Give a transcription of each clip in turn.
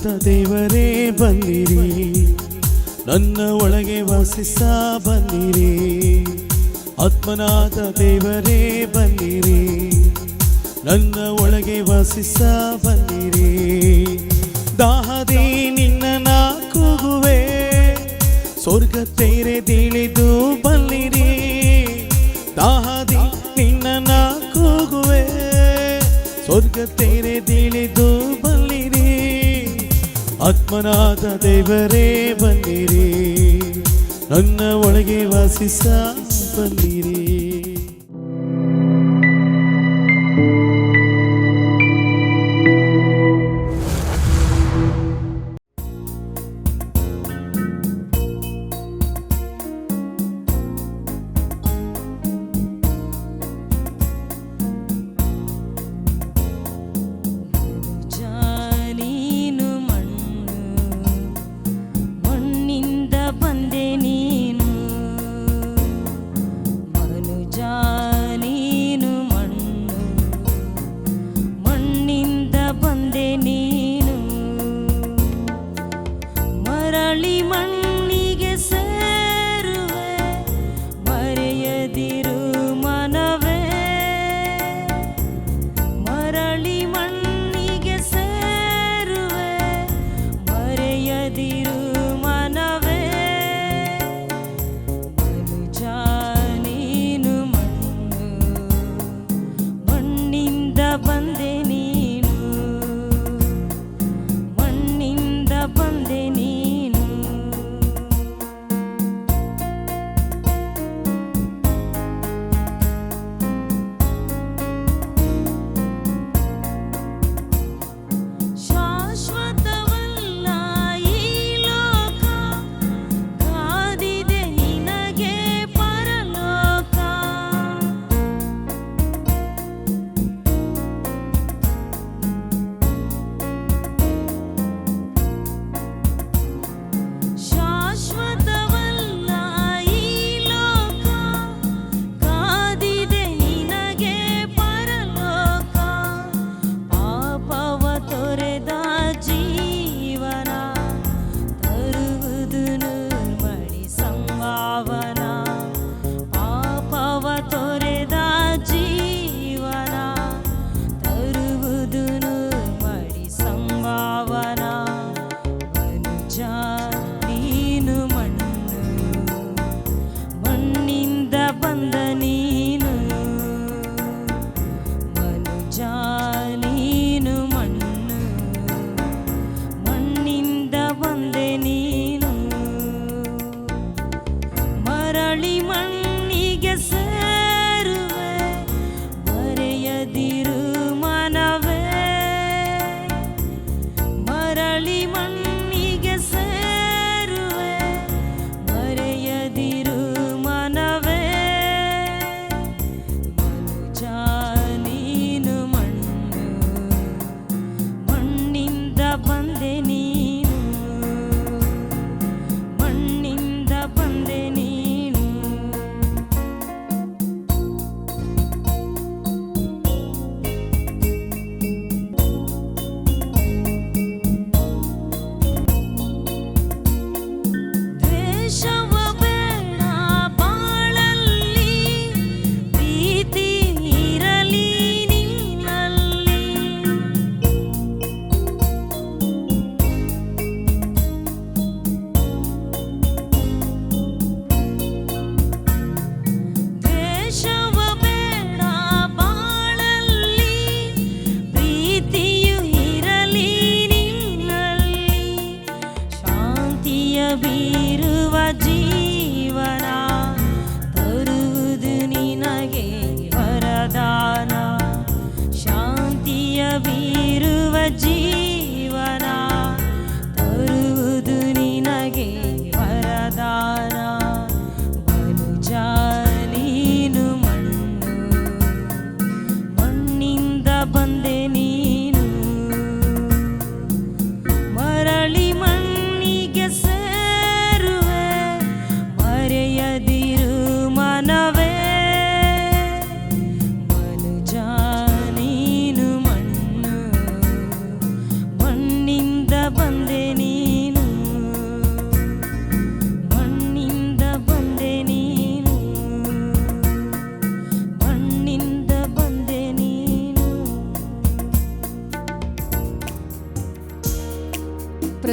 ಆತ್ಮನಾದ ದೇವರೇ ಬಂದಿರಿ, ನನ್ನ ಒಳಗೆ ವಾಸಿಸ ಬಂದಿರಿ. ಆತ್ಮನಾದ ದೇವರೇ ಬಂದಿರಿ, ನನ್ನ ಒಳಗೆ ವಾಸಿಸ ಬಂದಿರಿ. ದಾಹದಿ ನಿನ್ನ ಕೂಗುವೆ, ಸ್ವರ್ಗ ತೆರೆದಿಳಿದು ಬಲ್ಲಿರಿ. ದಾಹದಿ ನಿನ್ನ ಕೂಗುವೆ, ಸ್ವರ್ಗ ತೆರೆದಿಳಿದು ಬಲ್ಲಿರಿ. ಆತ್ಮನಾದ ದೇವರೇ ಬಂದಿರಿ, ನನ್ನ ಒಳಗೆ ವಾಸಿಸ ಬಂದಿರಿ.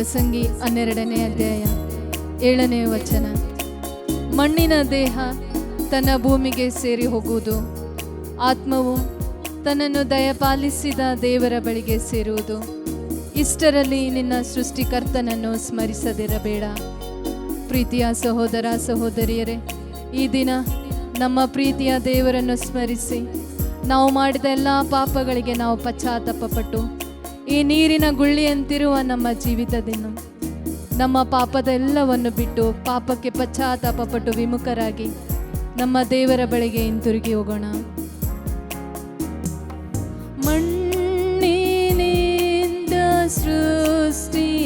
ಪ್ರಸಂಗಿ 12ನೇ ಅಧ್ಯಾಯ 7ನೇ ವಚನ. ಮಣ್ಣಿನ ದೇಹ ತನ್ನ ಭೂಮಿಗೆ ಸೇರಿ ಹೋಗುವುದು, ಆತ್ಮವು ತನ್ನನ್ನು ದಯಪಾಲಿಸಿದ ದೇವರ ಬಳಿಗೆ ಸೇರುವುದು. ಇಷ್ಟರಲ್ಲಿ ನಿನ್ನ ಸೃಷ್ಟಿಕರ್ತನನ್ನು ಸ್ಮರಿಸದಿರಬೇಡ. ಪ್ರೀತಿಯ ಸಹೋದರ ಸಹೋದರಿಯರೇ, ಈ ದಿನ ನಮ್ಮ ಪ್ರೀತಿಯ ದೇವರನ್ನು ಸ್ಮರಿಸಿ ನಾವು ಮಾಡಿದ ಎಲ್ಲ ಪಾಪಗಳಿಗೆ ನಾವು ಪಶ್ಚಾತ್ತಾಪಪಟ್ಟು ಈ ನೀರಿನ ಗುಳ್ಳಿಯಂತಿರುವ ನಮ್ಮ ಜೀವಿತದಿಂದ ನಮ್ಮ ಪಾಪದೆಲ್ಲವನ್ನು ಬಿಟ್ಟು ಪಾಪಕ್ಕೆ ಪಶ್ಚಾತ್ತಾಪಪಟ್ಟು ವಿಮುಖರಾಗಿ ನಮ್ಮ ದೇವರ ಬಳಿಗೆ ಹಿಂತಿರುಗಿ ಹೋಗೋಣ. ಮಣ್ಣಿನಿಂದ ಸೃಷ್ಟಿಯಾದ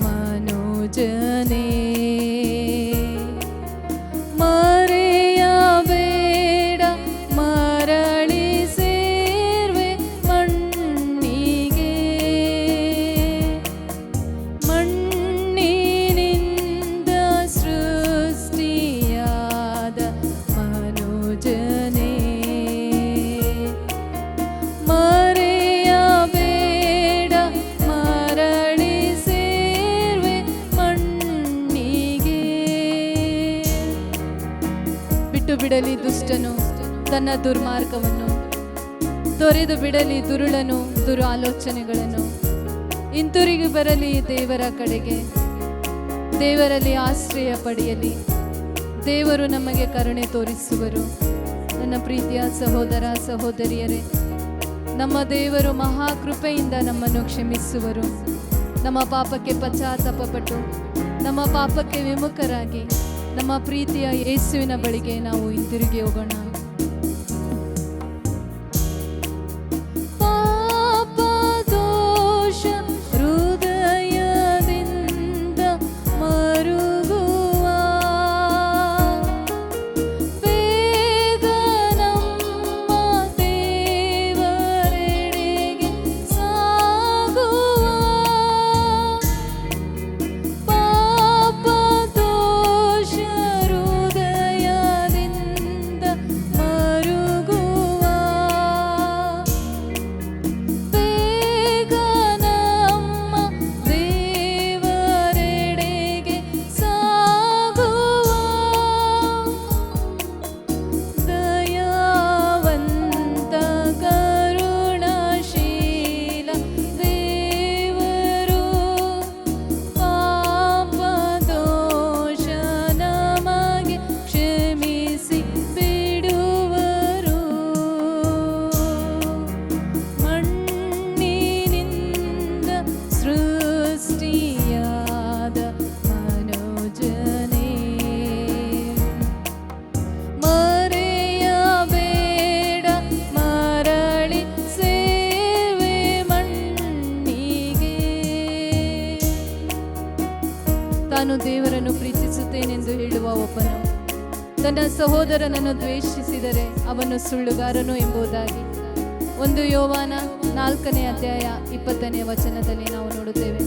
ಮನುಜನೇ, ಮರೆಯಬೇಡ ಮರಳಿ ಸೇರ್ವೆ ಮಣ್ಣಿಗೆ. ಮಣ್ಣಿನಿಂದ ಸೃಷ್ಟಿಯಾದ ಮನುಜನೇ, ಮರೆಯಬೇಡ ಮರಳಿ ಸೇರ್ವೆ ಮಣ್ಣಿಗೆ. ಬಿಟ್ಟು ಬಿಡಲಿ ದುಷ್ಟನು ತನ್ನ ದುರ್ಮಾರ್ಗವನ್ನು, ತೊರೆದು ಬಿಡಲಿ ದುರುಳನು ದುರಾಲೋಚನೆಗಳನ್ನು. ಹಿಂತಿರುಗಿ ಬರಲಿ ದೇವರ ಕಡೆಗೆ, ದೇವರಲ್ಲಿ ಆಶ್ರಯ ಪಡೆಯಲಿ. ದೇವರು ನಮಗೆ ಕರುಣೆ ತೋರಿಸುವರು. ನನ್ನ ಪ್ರೀತಿಯ ಸಹೋದರ ಸಹೋದರಿಯರೇ, ನಮ್ಮ ದೇವರು ಮಹಾಕೃಪೆಯಿಂದ ನಮ್ಮನ್ನು ಕ್ಷಮಿಸುವರು. ನಮ್ಮ ಪಾಪಕ್ಕೆ ಪಶ್ಚಾತ್ತಾಪಪಟ್ಟು ನಮ್ಮ ಪಾಪಕ್ಕೆ ವಿಮುಖರಾಗಿ ನಮ್ಮ ಪ್ರೀತಿಯ ಯೇಸುವಿನ ಬಳಿಗೆ ನಾವು ಹಿಂತಿರುಗಿ ಹೋಗೋಣ. ಪಾಪ ದೋಷ ಹೃದಯದಿಂದ ಮರುಗುವ, ಬೇಗ ನಮ್ಮ ದೇವರೆಡೆಗೆ ಸಾಗುವ. ಪಾಪ ದೋಷ ಹೃದಯದಿಂದ ಮರುಗುವ, ಬೇಗ ನಮ್ಮ ದೇವರೆಡೆಗೆ ಸಾಗುವ. ದಯಾವಂತ ಕರುಣಶೀಲ ದೇವರು, ಪಾಪ ದೋಷ ನಮಗೆ ಕ್ಷಮಿಸಿ ಬಿಡುವರು. ಮಣ್ಣಿನಿಂದ ಸೃಷ್ಟಿಯಾದ ಮನುಜನೇ, ಮರೆಯಬೇಡ ಮರಳಿ ಸೇವೆ ಮಣ್ಣಿಗೆ. ತಾನು ದೇವರನ್ನು ಪ್ರೀತಿಸುತ್ತೇನೆಂದು ಹೇಳುವ ಒಬ್ಬನು ತನ್ನ ಸಹೋದರನನ್ನು ದ್ವೇಷಿಸಿದರೆ ಅವನು ಸುಳ್ಳುಗಾರನು ಎಂಬುದಾಗಿ 1 ಯೋವಾನ 4ನೇ ಅಧ್ಯಾಯ 20ನೇ ವಚನದಲ್ಲಿ ನಾವು ನೋಡುತ್ತೇವೆ.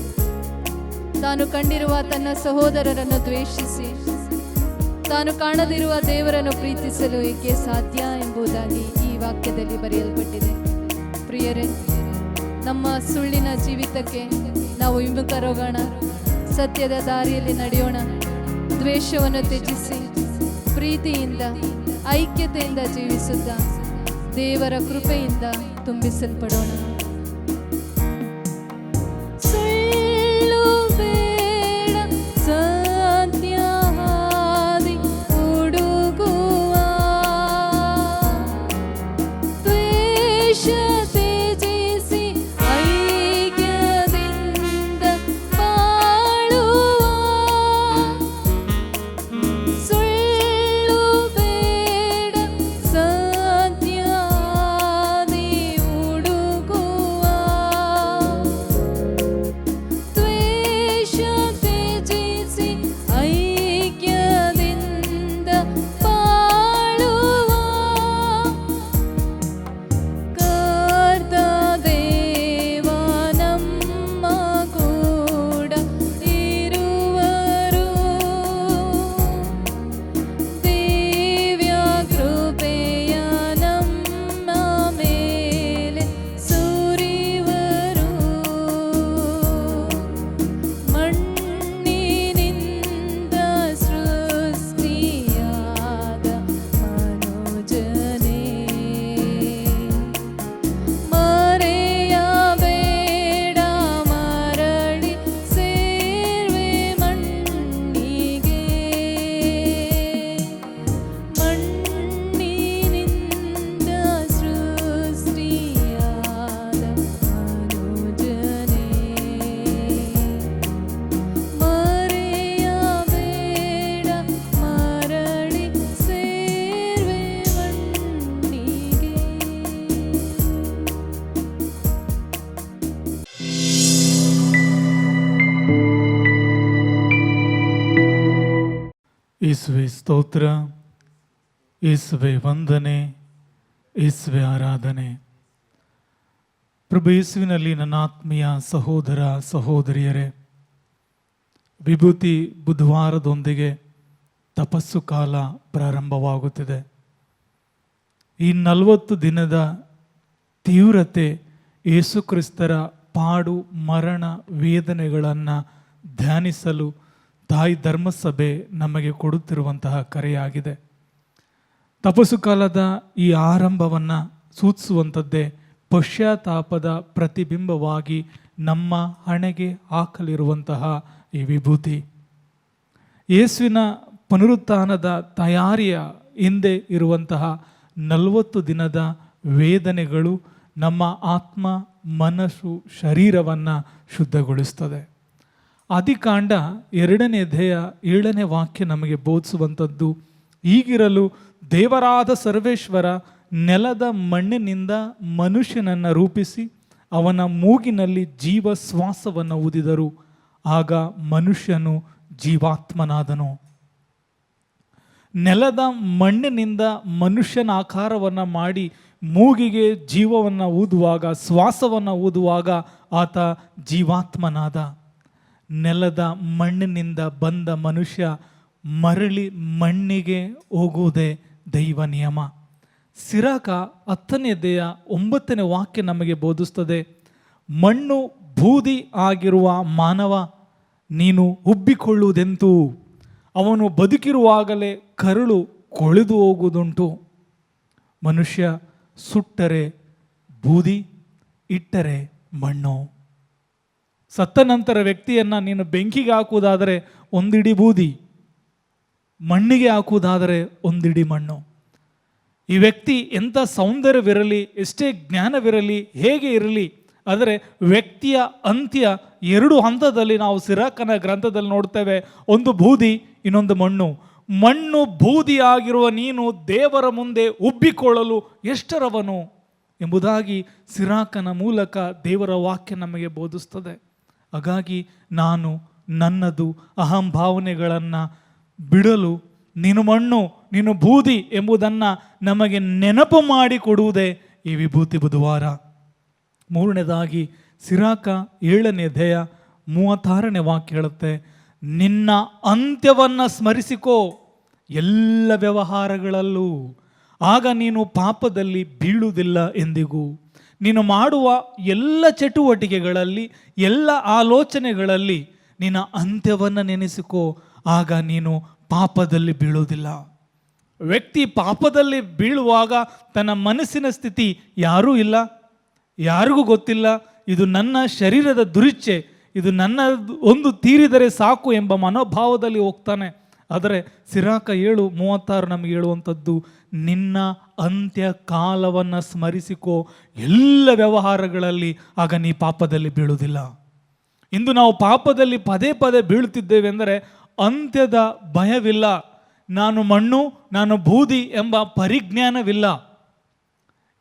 ತಾನು ಕಂಡಿರುವ ತನ್ನ ಸಹೋದರರನ್ನು ದ್ವೇಷಿಸಿ ತಾನು ಕಾಣದಿರುವ ದೇವರನ್ನು ಪ್ರೀತಿಸಲು ಏಕೆ ಸಾಧ್ಯ ಎಂಬುದಾಗಿ ಈ ವಾಕ್ಯದಲ್ಲಿ ಬರೆಯಲ್ಪಟ್ಟಿದೆ. ಪ್ರಿಯರೇ, ನಮ್ಮ ಸುಳ್ಳಿನ ಜೀವಿತಕ್ಕೆ ನಾವು ವಿಮುಖರಾಗೋಣ. ಸತ್ಯದ ದಾರಿಯಲ್ಲಿ ನಡೆಯೋಣ. ದ್ವೇಷವನ್ನು ತ್ಯಜಿಸಿ ಪ್ರೀತಿಯಿಂದ ಐಕ್ಯತೆಯಿಂದ ಜೀವಿಸುತ್ತಾ ದೇವರ ಕೃಪೆಯಿಂದ ತುಂಬಿಸಲ್ಪಡೋಣ. ಸುಳ್ಳು ಬೇಡ, ಸತ್ಯ ಹಾದಿ ಹುಡುಕುವ, ದ್ವೇಷ ತ್ಯಜಿಸಿ ಐಕ್ಯದಿಂದ ಬಾಳುವ. ಸುಳ್ಳು ಬೇಡ, ಸತ್ಯ ಹಾದಿ ಹುಡುಕುವ, ಯೇಸುವೆ ಸ್ತೋತ್ರ, ಯೇಸುವೆ ವಂದನೆ, ಯೇಸುವೆ ಆರಾಧನೆ. ಪ್ರಭು ಯೇಸುವಿನಲ್ಲಿ ನನ್ನ ಆತ್ಮೀಯ ಸಹೋದರ ಸಹೋದರಿಯರೇ, ವಿಭೂತಿ ಬುಧವಾರದೊಂದಿಗೆ ತಪಸ್ಸು ಕಾಲ ಪ್ರಾರಂಭವಾಗುತ್ತಿದೆ. ಈ 40 ದಿನದ ತೀವ್ರತೆ ಯೇಸು ಕ್ರಿಸ್ತರ ಪಾಡು ಮರಣ ವೇದನೆಗಳನ್ನು ಧ್ಯಾನಿಸಲು ತಾಯಿ ಧರ್ಮಸಭೆ ನಮಗೆ ಕೊಡುತ್ತಿರುವಂತಹ ಕರೆಯಾಗಿದೆ. ತಪಸ್ಸು ಕಾಲದ ಈ ಆರಂಭವನ್ನು ಸೂಚಿಸುವಂಥದ್ದೇ ಪಶ್ಚಾತ್ತಾಪದ ಪ್ರತಿಬಿಂಬವಾಗಿ ನಮ್ಮ ಹಣೆಗೆ ಹಾಕಲಿರುವಂತಹ ಈ ವಿಭೂತಿ. ಯೇಸುವಿನ ಪುನರುತ್ಥಾನದ ತಯಾರಿಯ ಹಿಂದೆ ಇರುವಂತಹ 40 ದಿನದ ವೇದನೆಗಳು ನಮ್ಮ ಆತ್ಮ, ಮನಸ್ಸು, ಶರೀರವನ್ನು ಶುದ್ಧಗೊಳಿಸ್ತದೆ. ಆದಿಕಾಂಡ 2ನೇ ಅಧ್ಯಾಯ 7ನೇ ವಾಕ್ಯ ನಮಗೆ ಬೋಧಿಸುವಂಥದ್ದು, ಹೀಗಿರಲು ದೇವರಾದ ಸರ್ವೇಶ್ವರ ನೆಲದ ಮಣ್ಣಿನಿಂದ ಮನುಷ್ಯನನ್ನು ರೂಪಿಸಿ ಅವನ ಮೂಗಿನಲ್ಲಿ ಜೀವ ಶ್ವಾಸವನ್ನು ಊದಿದರು, ಆಗ ಮನುಷ್ಯನು ಜೀವಾತ್ಮನಾದನು. ನೆಲದ ಮಣ್ಣಿನಿಂದ ಮನುಷ್ಯನ ಆಕಾರವನ್ನು ಮಾಡಿ ಮೂಗಿಗೆ ಜೀವವನ್ನು ಊದುವಾಗ, ಶ್ವಾಸವನ್ನು ಊದುವಾಗ ಆತ ಜೀವಾತ್ಮನಾದ. ನೆಲದ ಮಣ್ಣಿನಿಂದ ಬಂದ ಮನುಷ್ಯ ಮರಳಿ ಮಣ್ಣಿಗೆ ಹೋಗುವುದೇ ದೈವ ನಿಯಮ. ಸಿರಾಕ 10ನೇ ಅಧ್ಯಾಯ 9ನೇ ವಾಕ್ಯ ನಮಗೆ ಬೋಧಿಸ್ತದೆ, ಮಣ್ಣು ಬೂದಿ ಆಗಿರುವ ಮಾನವ ನೀನು ಉಬ್ಬಿಕೊಳ್ಳುವುದೆಂತೂ, ಅವನು ಬದುಕಿರುವಾಗಲೇ ಕರುಳು ಕೊಳೆದು ಹೋಗುವುದುಂಟು. ಮನುಷ್ಯ ಸುಟ್ಟರೆ ಬೂದಿ, ಇಟ್ಟರೆ ಮಣ್ಣು. ಸತ್ತ ನಂತರ ವ್ಯಕ್ತಿಯನ್ನು ನೀನು ಬೆಂಕಿಗೆ ಹಾಕುವುದಾದರೆ ಒಂದಿಡಿ ಬೂದಿ, ಮಣ್ಣಿಗೆ ಹಾಕುವುದಾದರೆ ಒಂದಿಡಿ ಮಣ್ಣು. ಈ ವ್ಯಕ್ತಿ ಎಂಥ ಸೌಂದರ್ಯವಿರಲಿ, ಎಷ್ಟೇ ಜ್ಞಾನವಿರಲಿ, ಹೇಗೆ ಇರಲಿ, ಆದರೆ ವ್ಯಕ್ತಿಯ ಅಂತ್ಯ 2 ಹಂತದಲ್ಲಿ ನಾವು ಸಿರಾಕನ ಗ್ರಂಥದಲ್ಲಿ ನೋಡ್ತೇವೆ. ಒಂದು ಬೂದಿ, ಇನ್ನೊಂದು ಮಣ್ಣು. ಮಣ್ಣು ಬೂದಿಯಾಗಿರುವ ನೀನು ದೇವರ ಮುಂದೆ ಉಬ್ಬಿಕೊಳ್ಳಲು ಎಷ್ಟರವನು ಎಂಬುದಾಗಿ ಸಿರಾಕನ ಮೂಲಕ ದೇವರ ವಾಕ್ಯ ನಮಗೆ ಬೋಧಿಸ್ತದೆ. ಹಾಗಾಗಿ ನಾನು ನನ್ನದು ಅಹಂಭಾವನೆಗಳನ್ನು ಬಿಡಲು ನೀನು ಮಣ್ಣು, ನೀನು ಬೂದಿ ಎಂಬುದನ್ನು ನಮಗೆ ನೆನಪು ಮಾಡಿಕೊಡುವುದೇ ಈ ವಿಭೂತಿ ಬುಧವಾರ. 3ನೇದಾಗಿ ಸಿರಾಕ 7ನೇ ಅಧ್ಯಾಯ 36ನೇ ವಾಕ್ಯ ಹೇಳುತ್ತೆ, ನಿನ್ನ ಅಂತ್ಯವನ್ನು ಸ್ಮರಿಸಿಕೋ ಎಲ್ಲ ವ್ಯವಹಾರಗಳಲ್ಲೂ, ಆಗ ನೀನು ಪಾಪದಲ್ಲಿ ಬೀಳುವುದಿಲ್ಲ ಎಂದಿಗೂ. ನೀನು ಮಾಡುವ ಎಲ್ಲ ಚಟುವಟಿಕೆಗಳಲ್ಲಿ, ಎಲ್ಲ ಆಲೋಚನೆಗಳಲ್ಲಿ ನಿನ್ನ ಅಂತ್ಯವನ್ನು ನೆನೆಸಿಕೋ, ಆಗ ನೀನು ಪಾಪದಲ್ಲಿ ಬೀಳುವುದಿಲ್ಲ. ವ್ಯಕ್ತಿ ಪಾಪದಲ್ಲಿ ಬೀಳುವಾಗ ತನ್ನ ಮನಸ್ಸಿನ ಸ್ಥಿತಿ ಯಾರೂ ಇಲ್ಲ, ಯಾರಿಗೂ ಗೊತ್ತಿಲ್ಲ. ಇದು ನನ್ನ ಶರೀರದ ದುರಿಚ್ಛೆ, ಇದು ನನ್ನ ಒಂದು ತೀರಿದರೆ ಸಾಕು ಎಂಬ ಮನೋಭಾವದಲ್ಲಿ ಹೋಗ್ತಾನೆ. ಆದರೆ ಸಿರಾಕ 7:36 ನಮಗೆ ಹೇಳುವಂಥದ್ದು, ನಿನ್ನ ಅಂತ್ಯ ಕಾಲವನ್ನು ಸ್ಮರಿಸಿಕೋ ಎಲ್ಲ ವ್ಯವಹಾರಗಳಲ್ಲಿ, ಆಗ ನೀ ಪಾಪದಲ್ಲಿ ಬೀಳುವುದಿಲ್ಲ. ಇಂದು ನಾವು ಪಾಪದಲ್ಲಿ ಪದೇ ಪದೇ ಬೀಳುತ್ತಿದ್ದೇವೆ ಎಂದರೆ ಅಂತ್ಯದ ಭಯವಿಲ್ಲ. ನಾನು ಮಣ್ಣು, ನಾನು ಬೂದಿ ಎಂಬ ಪರಿಜ್ಞಾನವಿಲ್ಲ.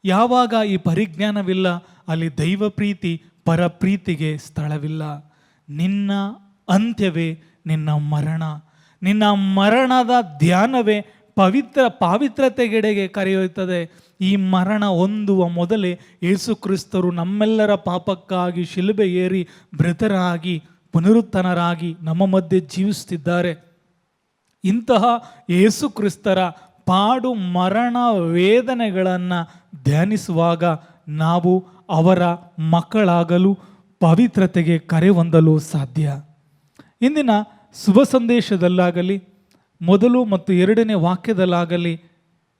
ಯಾವಾಗ ಈ ಪರಿಜ್ಞಾನವಿಲ್ಲ, ಅಲ್ಲಿ ದೈವ ಪ್ರೀತಿ, ಪರಪ್ರೀತಿಗೆ ಸ್ಥಳವಿಲ್ಲ. ನಿನ್ನ ಅಂತ್ಯವೇ ನಿನ್ನ ಮರಣ, ನಿನ್ನ ಮರಣದ ಧ್ಯಾನವೇ ಪಾವಿತ್ರತೆಗೆಡೆಗೆ ಕರೆಯೊಯ್ಯುತ್ತದೆ. ಈ ಮರಣ ಹೊಂದುವ ಮೊದಲೇ ಯೇಸು ಕ್ರಿಸ್ತರು ನಮ್ಮೆಲ್ಲರ ಪಾಪಕ್ಕಾಗಿ ಶಿಲುಬೆ ಏರಿ ಮೃತರಾಗಿ ಪುನರುತ್ಥಾನರಾಗಿ ನಮ್ಮ ಮಧ್ಯೆ ಜೀವಿಸುತ್ತಿದ್ದಾರೆ. ಇಂತಹ ಯೇಸು ಕ್ರಿಸ್ತರ ಪಾಡು ಮರಣ ವೇದನೆಗಳನ್ನು ಧ್ಯಾನಿಸುವಾಗ ನಾವು ಅವರ ಮಕ್ಕಳಾಗಲು ಪವಿತ್ರತೆಗೆ ಕರೆ ಹೊಂದಲು ಸಾಧ್ಯ. ಇಂದಿನ ಶುಭ ಸಂದೇಶದಲ್ಲಾಗಲಿ, 1 ಮತ್ತು 2ನೇ ವಾಕ್ಯದಲ್ಲಾಗಲಿ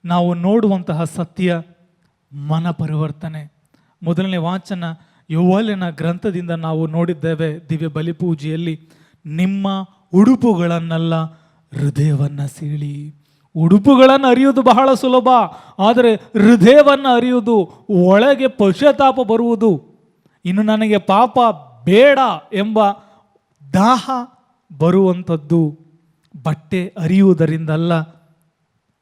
ನಾವು ನೋಡುವಂತಹ ಸತ್ಯ ಮನ ಪರಿವರ್ತನೆ. 1ನೇ ವಾಚನ ಯೋವೇಲನ ಗ್ರಂಥದಿಂದ ನಾವು ನೋಡಿದ್ದೇವೆ ದಿವ್ಯ ಬಲಿಪೂಜೆಯಲ್ಲಿ, ನಿಮ್ಮ ಉಡುಪುಗಳನ್ನೆಲ್ಲ ಹೃದಯವನ್ನು ಸೀಳಿ. ಉಡುಪುಗಳನ್ನು ಅರಿಯುವುದು ಬಹಳ ಸುಲಭ, ಆದರೆ ಹೃದಯವನ್ನು ಅರಿಯುವುದು, ಒಳಗೆ ಪಶ್ಚಾತ್ತಾಪ ಬರುವುದು, ಇನ್ನು ನನಗೆ ಪಾಪ ಬೇಡ ಎಂಬ ದಾಹ ಬರುವಂಥದ್ದು ಬಟ್ಟೆ ಅರಿಯುವುದರಿಂದಲ್ಲ,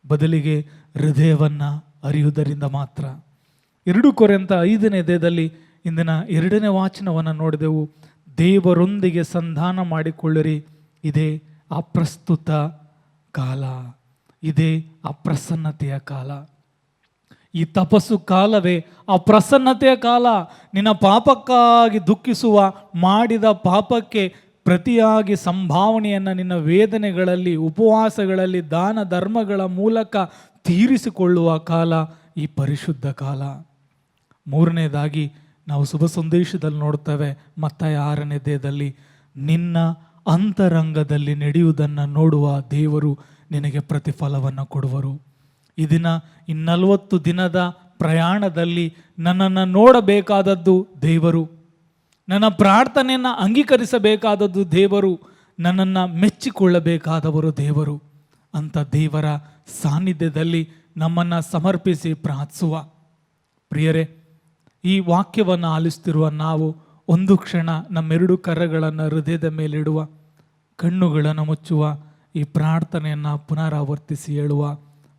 ಬದಲಿಗೆ ಹೃದಯವನ್ನು ಅರಿಯುವುದರಿಂದ ಮಾತ್ರ. 2 ಕೊರಿಂಥ 5ನೇ ಅಧ್ಯಾಯದಲ್ಲಿ ಇಂದಿನ 2ನೇ ವಾಚನವನ್ನು ನೋಡಿದೆವು. ದೇವರೊಂದಿಗೆ ಸಂಧಾನ ಮಾಡಿಕೊಳ್ಳಿರಿ, ಇದೇ ಅಪ್ರಸ್ತುತ ಕಾಲ, ಇದೇ ಅಪ್ರಸನ್ನತೆಯ ಕಾಲ. ಈ ತಪಸ್ಸು ಕಾಲವೇ ಆ ಪ್ರಸನ್ನತೆಯ ಕಾಲ. ನಿನ್ನ ಪಾಪಕ್ಕಾಗಿ ದುಃಖಿಸುವ, ಮಾಡಿದ ಪಾಪಕ್ಕೆ ಪ್ರತಿಯಾಗಿ ಸಂಭಾವನೆಯನ್ನು ನಿನ್ನ ವೇದನೆಗಳಲ್ಲಿ, ಉಪವಾಸಗಳಲ್ಲಿ, ದಾನ ಧರ್ಮಗಳ ಮೂಲಕ ತೀರಿಸಿಕೊಳ್ಳುವ ಕಾಲ ಈ ಪರಿಶುದ್ಧ ಕಾಲ. ಮೂರನೇದಾಗಿ ನಾವು ಶುಭ ಸಂದೇಶದಲ್ಲಿ ನೋಡ್ತೇವೆ, ಮತ್ತಾಯ 6ನೇ ಅಧ್ಯಾಯದಲ್ಲಿ, ನಿನ್ನ ಅಂತರಂಗದಲ್ಲಿ ನಡೆಯುವುದನ್ನು ನೋಡುವ ದೇವರು ನಿನಗೆ ಪ್ರತಿಫಲವನ್ನು ಕೊಡುವರು. ಈ ದಿನ ಈ 40 ದಿನದ ಪ್ರಯಾಣದಲ್ಲಿ ನನ್ನನ್ನು ನೋಡಬೇಕಾದದ್ದು ದೇವರು, ನನ್ನ ಪ್ರಾರ್ಥನೆಯನ್ನು ಅಂಗೀಕರಿಸಬೇಕಾದದ್ದು ದೇವರು, ನನ್ನನ್ನು ಮೆಚ್ಚಿಕೊಳ್ಳಬೇಕಾದವರು ದೇವರು. ಅಂತ ದೇವರ ಸಾನ್ನಿಧ್ಯದಲ್ಲಿ ನಮ್ಮನ್ನು ಸಮರ್ಪಿಸಿ ಪ್ರಾರ್ಥಿಸುವ ಪ್ರಿಯರೇ, ಈ ವಾಕ್ಯವನ್ನು ಆಲಿಸ್ತಿರುವ ನಾವು ಒಂದು ಕ್ಷಣ ನಮ್ಮೆರಡು ಕರಗಳನ್ನು ಹೃದಯದ ಮೇಲಿಡುವ, ಕಣ್ಣುಗಳನ್ನು ಮುಚ್ಚುವ, ಈ ಪ್ರಾರ್ಥನೆಯನ್ನು ಪುನರಾವರ್ತಿಸಿ ಹೇಳುವ,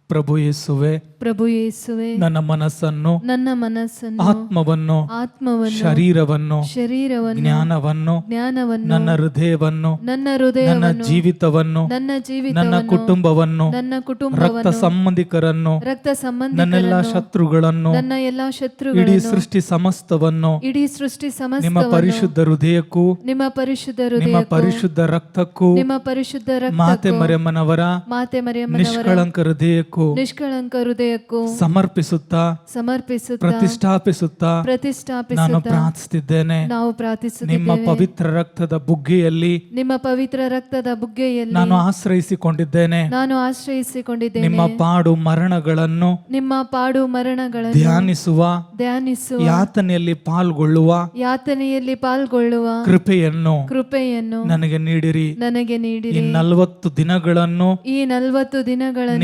ಪ್ರಭು ಯೇಸುವೆ, ಪ್ರಭು ಯೇಸುವೆ, ನನ್ನ ಮನಸ್ಸನ್ನು, ಆತ್ಮವನ್ನು, ಶರೀರವನ್ನು, ಜ್ಞಾನವನ್ನು, ನನ್ನ ಹೃದಯವನ್ನು, ನನ್ನ ಜೀವಿತವನ್ನು, ನನ್ನ ಕುಟುಂಬವನ್ನು, ರಕ್ತ ಸಂಬಂಧಿಕರನ್ನು, ನನ್ನೆಲ್ಲ ಶತ್ರುಗಳನ್ನು, ಇಡೀ ಸೃಷ್ಟಿ ಸಮಸ್ತವನ್ನು ನಿಮ್ಮ ಪರಿಶುದ್ಧ ಹೃದಯಕ್ಕೂ, ನಿಮ್ಮ ಪರಿಶುದ್ಧ ರಕ್ತಕ್ಕೂ, ಮಾತೆ ಮರಿಯಮ್ಮನವರ ನಿಷ್ಕಳಂಕ ಹೃದಯಕ್ಕೂ ಸಮರ್ಪಿಸುತ್ತಾ ಪ್ರತಿಷ್ಠಾಪಿಸುತ್ತಾ ನಾನು ಪ್ರಾರ್ಥಿಸುತ್ತಿದ್ದೇನೆ. ನಿಮ್ಮ ಪವಿತ್ರ ರಕ್ತದ ಬುಗ್ಗೆಯಲ್ಲಿ ನಾನು ಆಶ್ರಯಿಸಿಕೊಂಡಿದ್ದೇನೆ. ನಿಮ್ಮ ಪಾಡು ಮರಣಗಳನ್ನು ಧ್ಯಾನಿಸುವ, ಯಾತನೆಯಲ್ಲಿ ಪಾಲ್ಗೊಳ್ಳುವ ಕೃಪೆಯನ್ನು ನನಗೆ ನೀಡಿರಿ. ಈ 40 ದಿನಗಳನ್ನು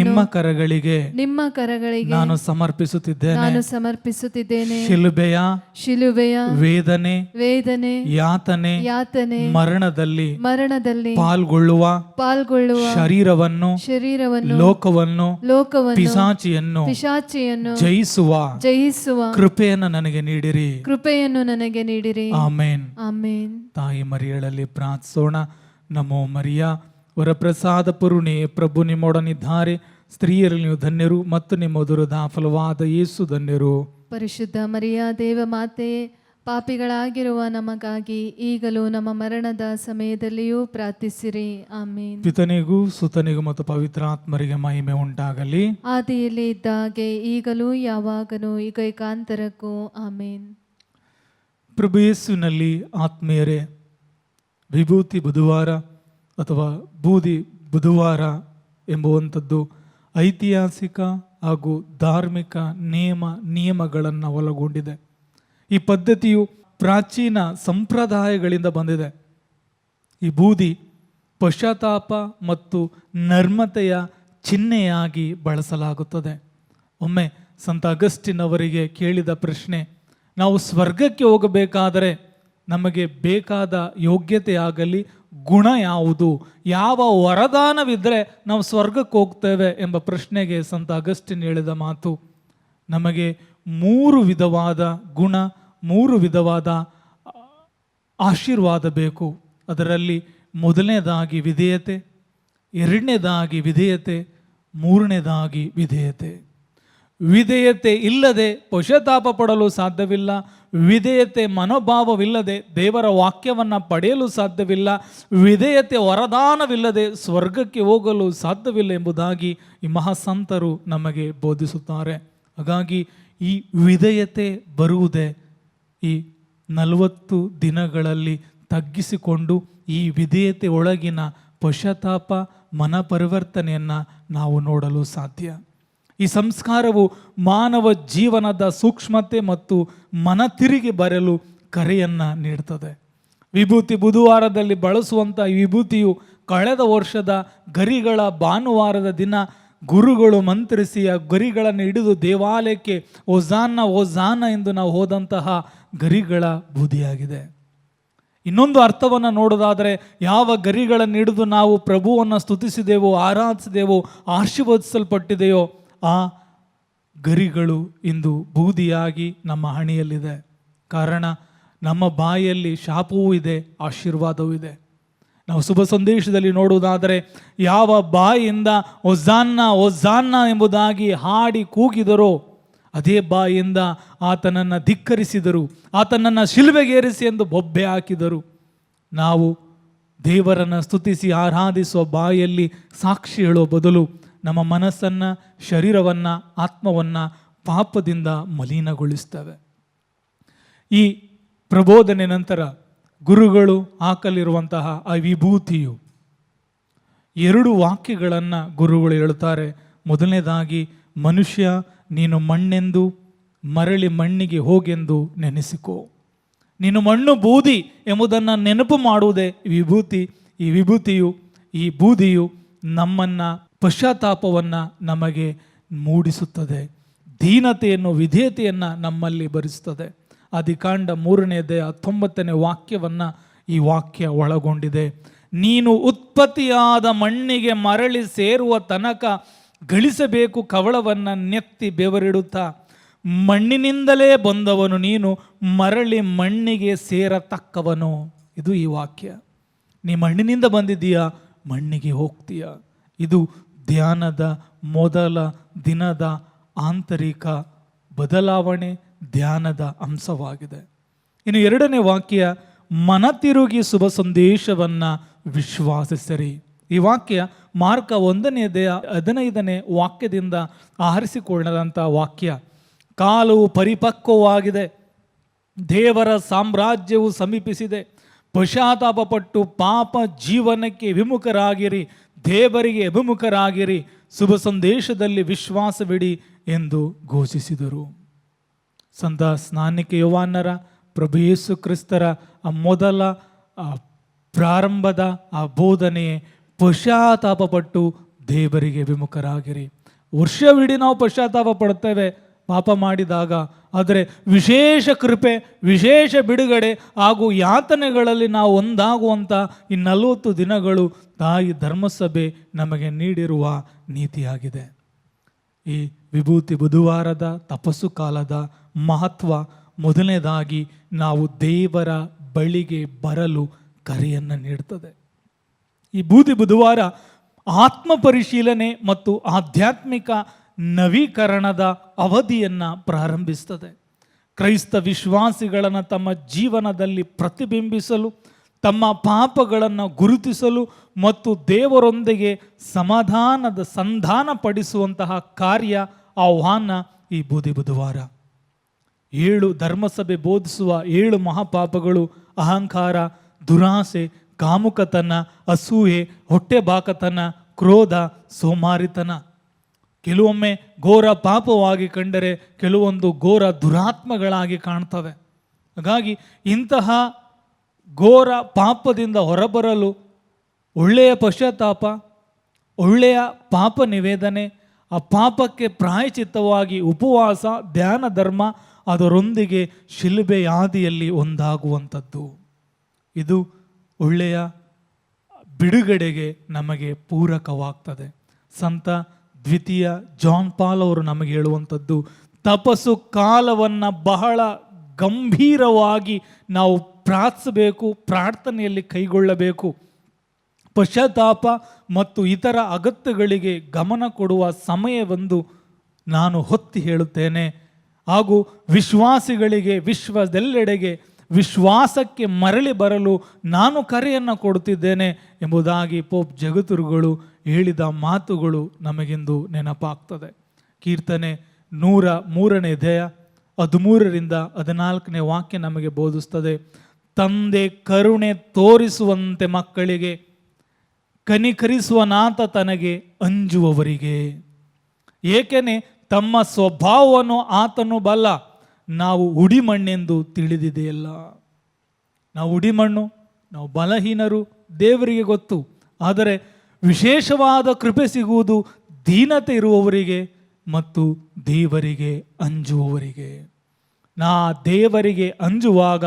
ನಿಮ್ಮ ಕರಗಳಿಗೆ ನಾನು ಸಮರ್ಪಿಸುತ್ತಿದ್ದೇನೆ. ಶಿಲುಬೆಯ ವೇದನೆ, ಯಾತನೆ, ಮರಣದಲ್ಲಿ ಪಾಲ್ಗೊಳ್ಳುವ ಶರೀರವನ್ನು, ಲೋಕವನ್ನು, ಪಿಶಾಚಿಯನ್ನು ಜಯಿಸುವ ಕೃಪೆಯನ್ನು ನನಗೆ ನೀಡಿರಿ. ಆಮೇನ್. ತಾಯಿ ಮರಿಯಳಲ್ಲಿ ಪ್ರಾರ್ಥಿಸೋಣ. ನಮೋ ಮರಿಯ, ವರಪ್ರಸಾದ ಪೂರ್ಣಿ, ಪ್ರಭು ನಿಮ್ಮೊಡನಿದ್ದಾರೆ, ಸ್ತ್ರೀಯರಲ್ಲಿ ನೀವು ಧನ್ಯರು ಮತ್ತು ನಿಮ್ಮ ಉದರದ ಫಲವಾದ ಯೇಸು ಧನ್ಯರು. ಪರಿಶುದ್ಧ ಮರಿಯ ದೇವ ಮಾತೆಯೇ, ಪಾಪಿಗಳಾಗಿರುವ ನಮಗಾಗಿ ಈಗಲೂ ನಮ್ಮ ಮರಣದ ಸಮಯದಲ್ಲಿಯೂ ಪ್ರಾರ್ಥಿಸಿರಿ. ಆಮೇನ್. ಪಿತನಿಗೂ ಸುತನಿಗೂ ಮತ್ತು ಪವಿತ್ರಾತ್ಮರಿಗೆ ಮಹಿಮೆ ಉಂಟಾಗಲಿ, ಆದಿಯಲ್ಲಿ ಇದ್ದ ಹಾಗೆ ಈಗಲೂ ಯಾವಾಗಲೂ ಈಗ ಏಕಾಂತರಕ್ಕೂ. ಆಮೇನ್. ಪ್ರಭು ಯೇಸುವಿನಲ್ಲಿ ಆತ್ಮೀಯರೇ, ವಿಭೂತಿ ಬುಧವಾರ ಅಥವಾ ಬೂದಿ ಬುಧವಾರ ಎಂಬುವಂಥದ್ದು ಐತಿಹಾಸಿಕ ಹಾಗೂ ಧಾರ್ಮಿಕ ನಿಯಮಗಳನ್ನು ಒಳಗೊಂಡಿದೆ. ಈ ಪದ್ಧತಿಯು ಪ್ರಾಚೀನ ಸಂಪ್ರದಾಯಗಳಿಂದ ಬಂದಿದೆ. ಈ ಬೂದಿ ಪಶ್ಚಾತ್ತಾಪ ಮತ್ತು ನರ್ಮತೆಯ ಚಿಹ್ನೆಯಾಗಿ ಬಳಸಲಾಗುತ್ತದೆ. ಒಮ್ಮೆ ಸಂತ ಅಗಸ್ಟಿನ್ ಅವರಿಗೆ ಕೇಳಿದ ಪ್ರಶ್ನೆ, ನಾವು ಸ್ವರ್ಗಕ್ಕೆ ಹೋಗಬೇಕಾದರೆ ನಮಗೆ ಬೇಕಾದ ಯೋಗ್ಯತೆ ಆಗಲಿ, ಗುಣ ಯಾವುದು, ಯಾವ ವರದಾನವಿದ್ದರೆ ನಾವು ಸ್ವರ್ಗಕ್ಕೆ ಹೋಗ್ತೇವೆ ಎಂಬ ಪ್ರಶ್ನೆಗೆ ಸಂತ ಅಗಸ್ಟಿನ್ ಹೇಳಿದ ಮಾತು, ನಮಗೆ 3 ವಿಧವಾದ ಗುಣ, 3 ವಿಧವಾದ ಆಶೀರ್ವಾದ ಬೇಕು. ಅದರಲ್ಲಿ ಮೊದಲನೇದಾಗಿ ವಿಧೇಯತೆ, ಎರಡನೇದಾಗಿ ವಿಧೇಯತೆ, ಮೂರನೇದಾಗಿ ವಿಧೇಯತೆ. ವಿಧೇಯತೆ ಇಲ್ಲದೆ ಪಶ್ಚಾತ್ತಾಪ ಪಡಲು ಸಾಧ್ಯವಿಲ್ಲ. ವಿಧೇಯತೆ ಮನೋಭಾವವಿಲ್ಲದೆ ದೇವರ ವಾಕ್ಯವನ್ನು ಪಡೆಯಲು ಸಾಧ್ಯವಿಲ್ಲ. ವಿಧೇಯತೆ ವರದಾನವಿಲ್ಲದೆ ಸ್ವರ್ಗಕ್ಕೆ ಹೋಗಲು ಸಾಧ್ಯವಿಲ್ಲ ಎಂಬುದಾಗಿ ಈ ಮಹಾಸಂತರು ನಮಗೆ ಬೋಧಿಸುತ್ತಾರೆ. ಹಾಗಾಗಿ ಈ ವಿಧೇಯತೆ ಬರುವುದೇ ಈ 40 ದಿನಗಳಲ್ಲಿ ತಗ್ಗಿಸಿಕೊಂಡು ಈ ವಿಧೇಯತೆ ಒಳಗಿನ ಪಶ್ಚಾತ್ತಾಪ, ಮನ ಪರಿವರ್ತನೆಯನ್ನು ನಾವು ನೋಡಲು ಸಾಧ್ಯ. ಈ ಸಂಸ್ಕಾರವು ಮಾನವ ಜೀವನದ ಸೂಕ್ಷ್ಮತೆ ಮತ್ತು ಮನ ತಿರುಗಿ ಬರಲು ಕರೆಯನ್ನು ನೀಡ್ತದೆ. ವಿಭೂತಿ ಬುಧವಾರದಲ್ಲಿ ಬಳಸುವಂಥ ವಿಭೂತಿಯು ಕಳೆದ ವರ್ಷದ ಗರಿಗಳ ಭಾನುವಾರದ ದಿನ ಗುರುಗಳು ಮಂತ್ರಿಸಿ ಆ ಗರಿಗಳನ್ನು ಹಿಡಿದು ದೇವಾಲಯಕ್ಕೆ ಓಜಾನ ಓಜಾನ ಎಂದು ನಾವು ಹೋದಂತಹ ಗರಿಗಳ ಬೂದಿಯಾಗಿದೆ. ಇನ್ನೊಂದು ಅರ್ಥವನ್ನು ನೋಡೋದಾದರೆ, ಯಾವ ಗರಿಗಳನ್ನು ಹಿಡಿದು ನಾವು ಪ್ರಭುವನ್ನು ಸ್ತುತಿಸಿದೆವೋ, ಆರಾಧಿಸಿದೆವೋ, ಆಶೀರ್ವದಿಸಲ್ಪಟ್ಟಿದೆಯೋ ಆ ಗರಿಗಳು ಇಂದು ಬೂದಿಯಾಗಿ ನಮ್ಮ ಹಣೆಯಲ್ಲಿದೆ. ಕಾರಣ ನಮ್ಮ ಬಾಯಲ್ಲಿ ಶಾಪವೂ ಇದೆ, ಆಶೀರ್ವಾದವೂ ಇದೆ. ನಾವು ಶುಭ ಸಂದೇಶದಲ್ಲಿ ನೋಡುವುದಾದರೆ, ಯಾವ ಬಾಯಿಂದ ಒಜಾನ್ನ ಒಜಾನ್ನ ಎಂಬುದಾಗಿ ಹಾಡಿ ಕೂಗಿದರೋ ಅದೇ ಬಾಯಿಂದ ಆತನನ್ನು ಧಿಕ್ಕರಿಸಿದರು, ಆತನನ್ನು ಶಿಲುಬೆಗೇರಿಸಿ ಎಂದು ಬೊಬ್ಬೆ ಹಾಕಿದರು. ನಾವು ದೇವರನ್ನು ಸ್ತುತಿಸಿ ಆರಾಧಿಸುವ ಬಾಯಲ್ಲಿ ಸಾಕ್ಷಿ ಹೇಳುವ ಬದಲು ನಮ್ಮ ಮನಸ್ಸನ್ನು, ಶರೀರವನ್ನು, ಆತ್ಮವನ್ನು ಪಾಪದಿಂದ ಮಲಿನಗೊಳಿಸ್ತವೆ. ಈ ಪ್ರಬೋಧನೆ ನಂತರ ಗುರುಗಳು ಹಾಕಲಿರುವಂತಹ ಆ ವಿಭೂತಿಯು 2 ವಾಕ್ಯಗಳನ್ನು ಗುರುಗಳು ಹೇಳುತ್ತಾರೆ. ಮೊದಲನೇದಾಗಿ, ಮನುಷ್ಯ ನೀನು ಮಣ್ಣೆಂದು ಮರಳಿ ಮಣ್ಣಿಗೆ ಹೋಗೆಂದು ನೆನೆಸಿಕೋ. ನೀನು ಮಣ್ಣು ಬೂದಿ ಎಂಬುದನ್ನು ನೆನಪು ಮಾಡುವುದೇ ವಿಭೂತಿ. ಈ ಬೂದಿಯು ನಮ್ಮನ್ನು, ಪಶ್ಚಾತ್ತಾಪವನ್ನು ನಮಗೆ ಮೂಡಿಸುತ್ತದೆ, ದೀನತೆಯನ್ನು, ವಿಧೇಯತೆಯನ್ನು ನಮ್ಮಲ್ಲಿ ಭರಿಸುತ್ತದೆ. ಆದಿಕಾಂಡ 3ನೇ ಅಧ್ಯಾಯ 19ನೇ ವಾಕ್ಯವನ್ನು ಈ ವಾಕ್ಯ ಒಳಗೊಂಡಿದೆ. ನೀನು ಉತ್ಪತ್ತಿಯಾದ ಮಣ್ಣಿಗೆ ಮರಳಿ ಸೇರುವ ತನಕ ಗಳಿಸಬೇಕು ಕವಳವನ್ನು ನೆತ್ತಿ ಬೆವರಿಡುತ್ತಾ. ಮಣ್ಣಿನಿಂದಲೇ ಬಂದವನು ನೀನು, ಮರಳಿ ಮಣ್ಣಿಗೆ ಸೇರತಕ್ಕವನು. ಇದು ಈ ವಾಕ್ಯ. ನೀ ಮಣ್ಣಿನಿಂದ ಬಂದಿದ್ದೀಯಾ, ಮಣ್ಣಿಗೆ ಹೋಗ್ತೀಯ. ಇದು ಧ್ಯಾನದ ಮೊದಲ ದಿನದ ಆಂತರಿಕ ಬದಲಾವಣೆ, ಧ್ಯಾನದ ಅಂಶವಾಗಿದೆ. ಇನ್ನು 2ನೇ ವಾಕ್ಯ, ಮನತಿರುಗಿ ಶುಭ ಸಂದೇಶವನ್ನು ವಿಶ್ವಾಸಿಸಿರಿ. ಈ ವಾಕ್ಯ ಮಾರ್ಕ 1ನೇ ಅಧ್ಯಾಯ 15ನೇ ವಾಕ್ಯದಿಂದ ಆರಿಸಿಕೊಳ್ಳದಂಥ ವಾಕ್ಯ. ಕಾಲವು ಪರಿಪಕ್ವವಾಗಿದೆ, ದೇವರ ಸಾಮ್ರಾಜ್ಯವು ಸಮೀಪಿಸಿದೆ, ಪಶ್ಚಾತ್ತಾಪಪಟ್ಟು ಪಾಪ ಜೀವನಕ್ಕೆ ವಿಮುಖರಾಗಿರಿ, ದೇವರಿಗೆ ಅಭಿಮುಖರಾಗಿರಿ, ಶುಭ ಸಂದೇಶದಲ್ಲಿ ವಿಶ್ವಾಸವಿಡಿ ಎಂದು ಘೋಷಿಸಿದರು. ಸಂತ ಸ್ನಾನಿಕ ಯೋಹಾನರ, ಪ್ರಭು ಯೇಸು ಕ್ರಿಸ್ತರ ಆ ಮೊದಲ ಪ್ರಾರಂಭದ ಆ ಬೋಧನೆಯೇ ಪಶ್ಚಾತ್ತಾಪಪಟ್ಟು ದೇವರಿಗೆ ವಿಮುಖರಾಗಿರಿ. ವರ್ಷವಿಡೀ ನಾವು ಪಶ್ಚಾತ್ತಾಪ ಪಡುತ್ತೇವೆ ಪಾಪ ಮಾಡಿದಾಗ, ಆದರೆ ವಿಶೇಷ ಕೃಪೆ, ವಿಶೇಷ ಬಿಡುಗಡೆ ಹಾಗೂ ಯಾತನೆಗಳಲ್ಲಿ ನಾವು ಒಂದಾಗುವಂಥ ಈ 40 ದಿನಗಳು ತಾಯಿ ಧರ್ಮಸಭೆ ನಮಗೆ ನೀಡಿರುವ ನೀತಿಯಾಗಿದೆ. ಈ ವಿಭೂತಿ ಬುಧವಾರದ ತಪಸ್ಸು ಕಾಲದ ಮಹತ್ವ, ಮೊದಲನೇದಾಗಿ ನಾವು ದೇವರ ಬಳಿಗೆ ಬರಲು ಕರೆಯನ್ನು ನೀಡುತ್ತದೆ. ಈ ಬೂದಿ ಬುಧವಾರ ಆತ್ಮ ಪರಿಶೀಲನೆ ಮತ್ತು ಆಧ್ಯಾತ್ಮಿಕ ನವೀಕರಣದ ಅವಧಿಯನ್ನು ಪ್ರಾರಂಭಿಸ್ತದೆ. ಕ್ರೈಸ್ತ ವಿಶ್ವಾಸಿಗಳನ್ನು ತಮ್ಮ ಜೀವನದಲ್ಲಿ ಪ್ರತಿಬಿಂಬಿಸಲು, ತಮ್ಮ ಪಾಪಗಳನ್ನು ಗುರುತಿಸಲು ಮತ್ತು ದೇವರೊಂದಿಗೆ ಸಂಧಾನ ಪಡಿಸುವಂತಹ ಕಾರ್ಯ, ಆಹ್ವಾನ ಈ ಬೂದಿ ಬುಧವಾರ. 7 ಧರ್ಮಸಭೆ ಬೋಧಿಸುವ 7 ಮಹಾಪಾಪಗಳು: ಅಹಂಕಾರ, ದುರಾಸೆ, ಕಾಮುಕತನ, ಅಸೂಯೆ, ಹೊಟ್ಟೆಬಾಕತನ, ಕ್ರೋಧ, ಸೋಮಾರಿತನ. ಕೆಲವೊಮ್ಮೆ ಘೋರ ಪಾಪವಾಗಿ ಕಂಡರೆ ಕೆಲವೊಂದು ಘೋರ ದುರಾತ್ಮಗಳಾಗಿ ಕಾಣ್ತವೆ. ಹಾಗಾಗಿ ಇಂತಹ ಘೋರ ಪಾಪದಿಂದ ಹೊರಬರಲು ಒಳ್ಳೆಯ ಪಶ್ಚಾತ್ತಾಪ, ಒಳ್ಳೆಯ ಪಾಪ ನಿವೇದನೆ, ಆ ಪಾಪಕ್ಕೆ ಪ್ರಾಯಚಿತ್ತವಾಗಿ ಉಪವಾಸ, ಧ್ಯಾನ ಧರ್ಮ, ಅದರೊಂದಿಗೆ ಶಿಲುಬೆಯಾದಿಯಲ್ಲಿ ಒಂದಾಗುವಂಥದ್ದು. ಇದು ಒಳ್ಳೆಯ ಬಿಡುಗಡೆಗೆ ನಮಗೆ ಪೂರಕವಾಗ್ತದೆ. ಸಂತ ದ್ವಿತೀಯ ಜಾನ್ ಪಾಲ್ ಅವರು ನಮಗೆ ಹೇಳುವಂಥದ್ದು, ತಪಸ್ಸು ಕಾಲವನ್ನು ಬಹಳ ಗಂಭೀರವಾಗಿ ನಾವು ಪ್ರಾರ್ಥಿಸಬೇಕು, ಪ್ರಾರ್ಥನೆಯಲ್ಲಿ ಕೈಗೊಳ್ಳಬೇಕು. ಪಶ್ಚಾತ್ತಾಪ ಮತ್ತು ಇತರ ಅಗತ್ಯಗಳಿಗೆ ಗಮನ ಕೊಡುವ ಸಮಯವೊಂದು ನಾನು ಹೊತ್ತಿ ಹೇಳುತ್ತೇನೆ. ಹಾಗೂ ವಿಶ್ವಾಸಿಗಳಿಗೆ ವಿಶ್ವದೆಲ್ಲೆಡೆಗೆ ವಿಶ್ವಾಸಕ್ಕೆ ಮರಳಿ ಬರಲು ನಾನು ಕರೆಯನ್ನು ಕೊಡುತ್ತಿದ್ದೇನೆ ಎಂಬುದಾಗಿ ಪೋಪ್ ಜಗದ್ಗುರುಗಳು ಹೇಳಿದ ಮಾತುಗಳು ನಮಗಿಂದು ನೆನಪಾಗ್ತದೆ. ಕೀರ್ತನೆ 103ನೇ ಅಧ್ಯಾಯ 13ರಿಂದ 14ನೇ ವಾಕ್ಯ ನಮಗೆ ಬೋಧಿಸ್ತದೆ. ತಂದೆ ಕರುಣೆ ತೋರಿಸುವಂತೆ ಮಕ್ಕಳಿಗೆ, ಕನಿಕರಿಸುವನಾತ ತನಗೆ ಅಂಜುವವರಿಗೆ. ಏಕೆನೆ ತಮ್ಮ ಸ್ವಭಾವವನ್ನು ಆತನು ಬಲ್ಲ. ನಾವು ಉಡಿಮಣ್ಣೆಂದು ತಿಳಿದಿದೆಯಲ್ಲ. ನಾವು ಉಡಿಮಣ್ಣು, ನಾವು ಬಲಹೀನರು, ದೇವರಿಗೆ ಗೊತ್ತು. ಆದರೆ ವಿಶೇಷವಾದ ಕೃಪೆ ಸಿಗುವುದು ದೀನತೆ ಇರುವವರಿಗೆ ಮತ್ತು ದೇವರಿಗೆ ಅಂಜುವವರಿಗೆ. ನಾ ದೇವರಿಗೆ ಅಂಜುವಾಗ,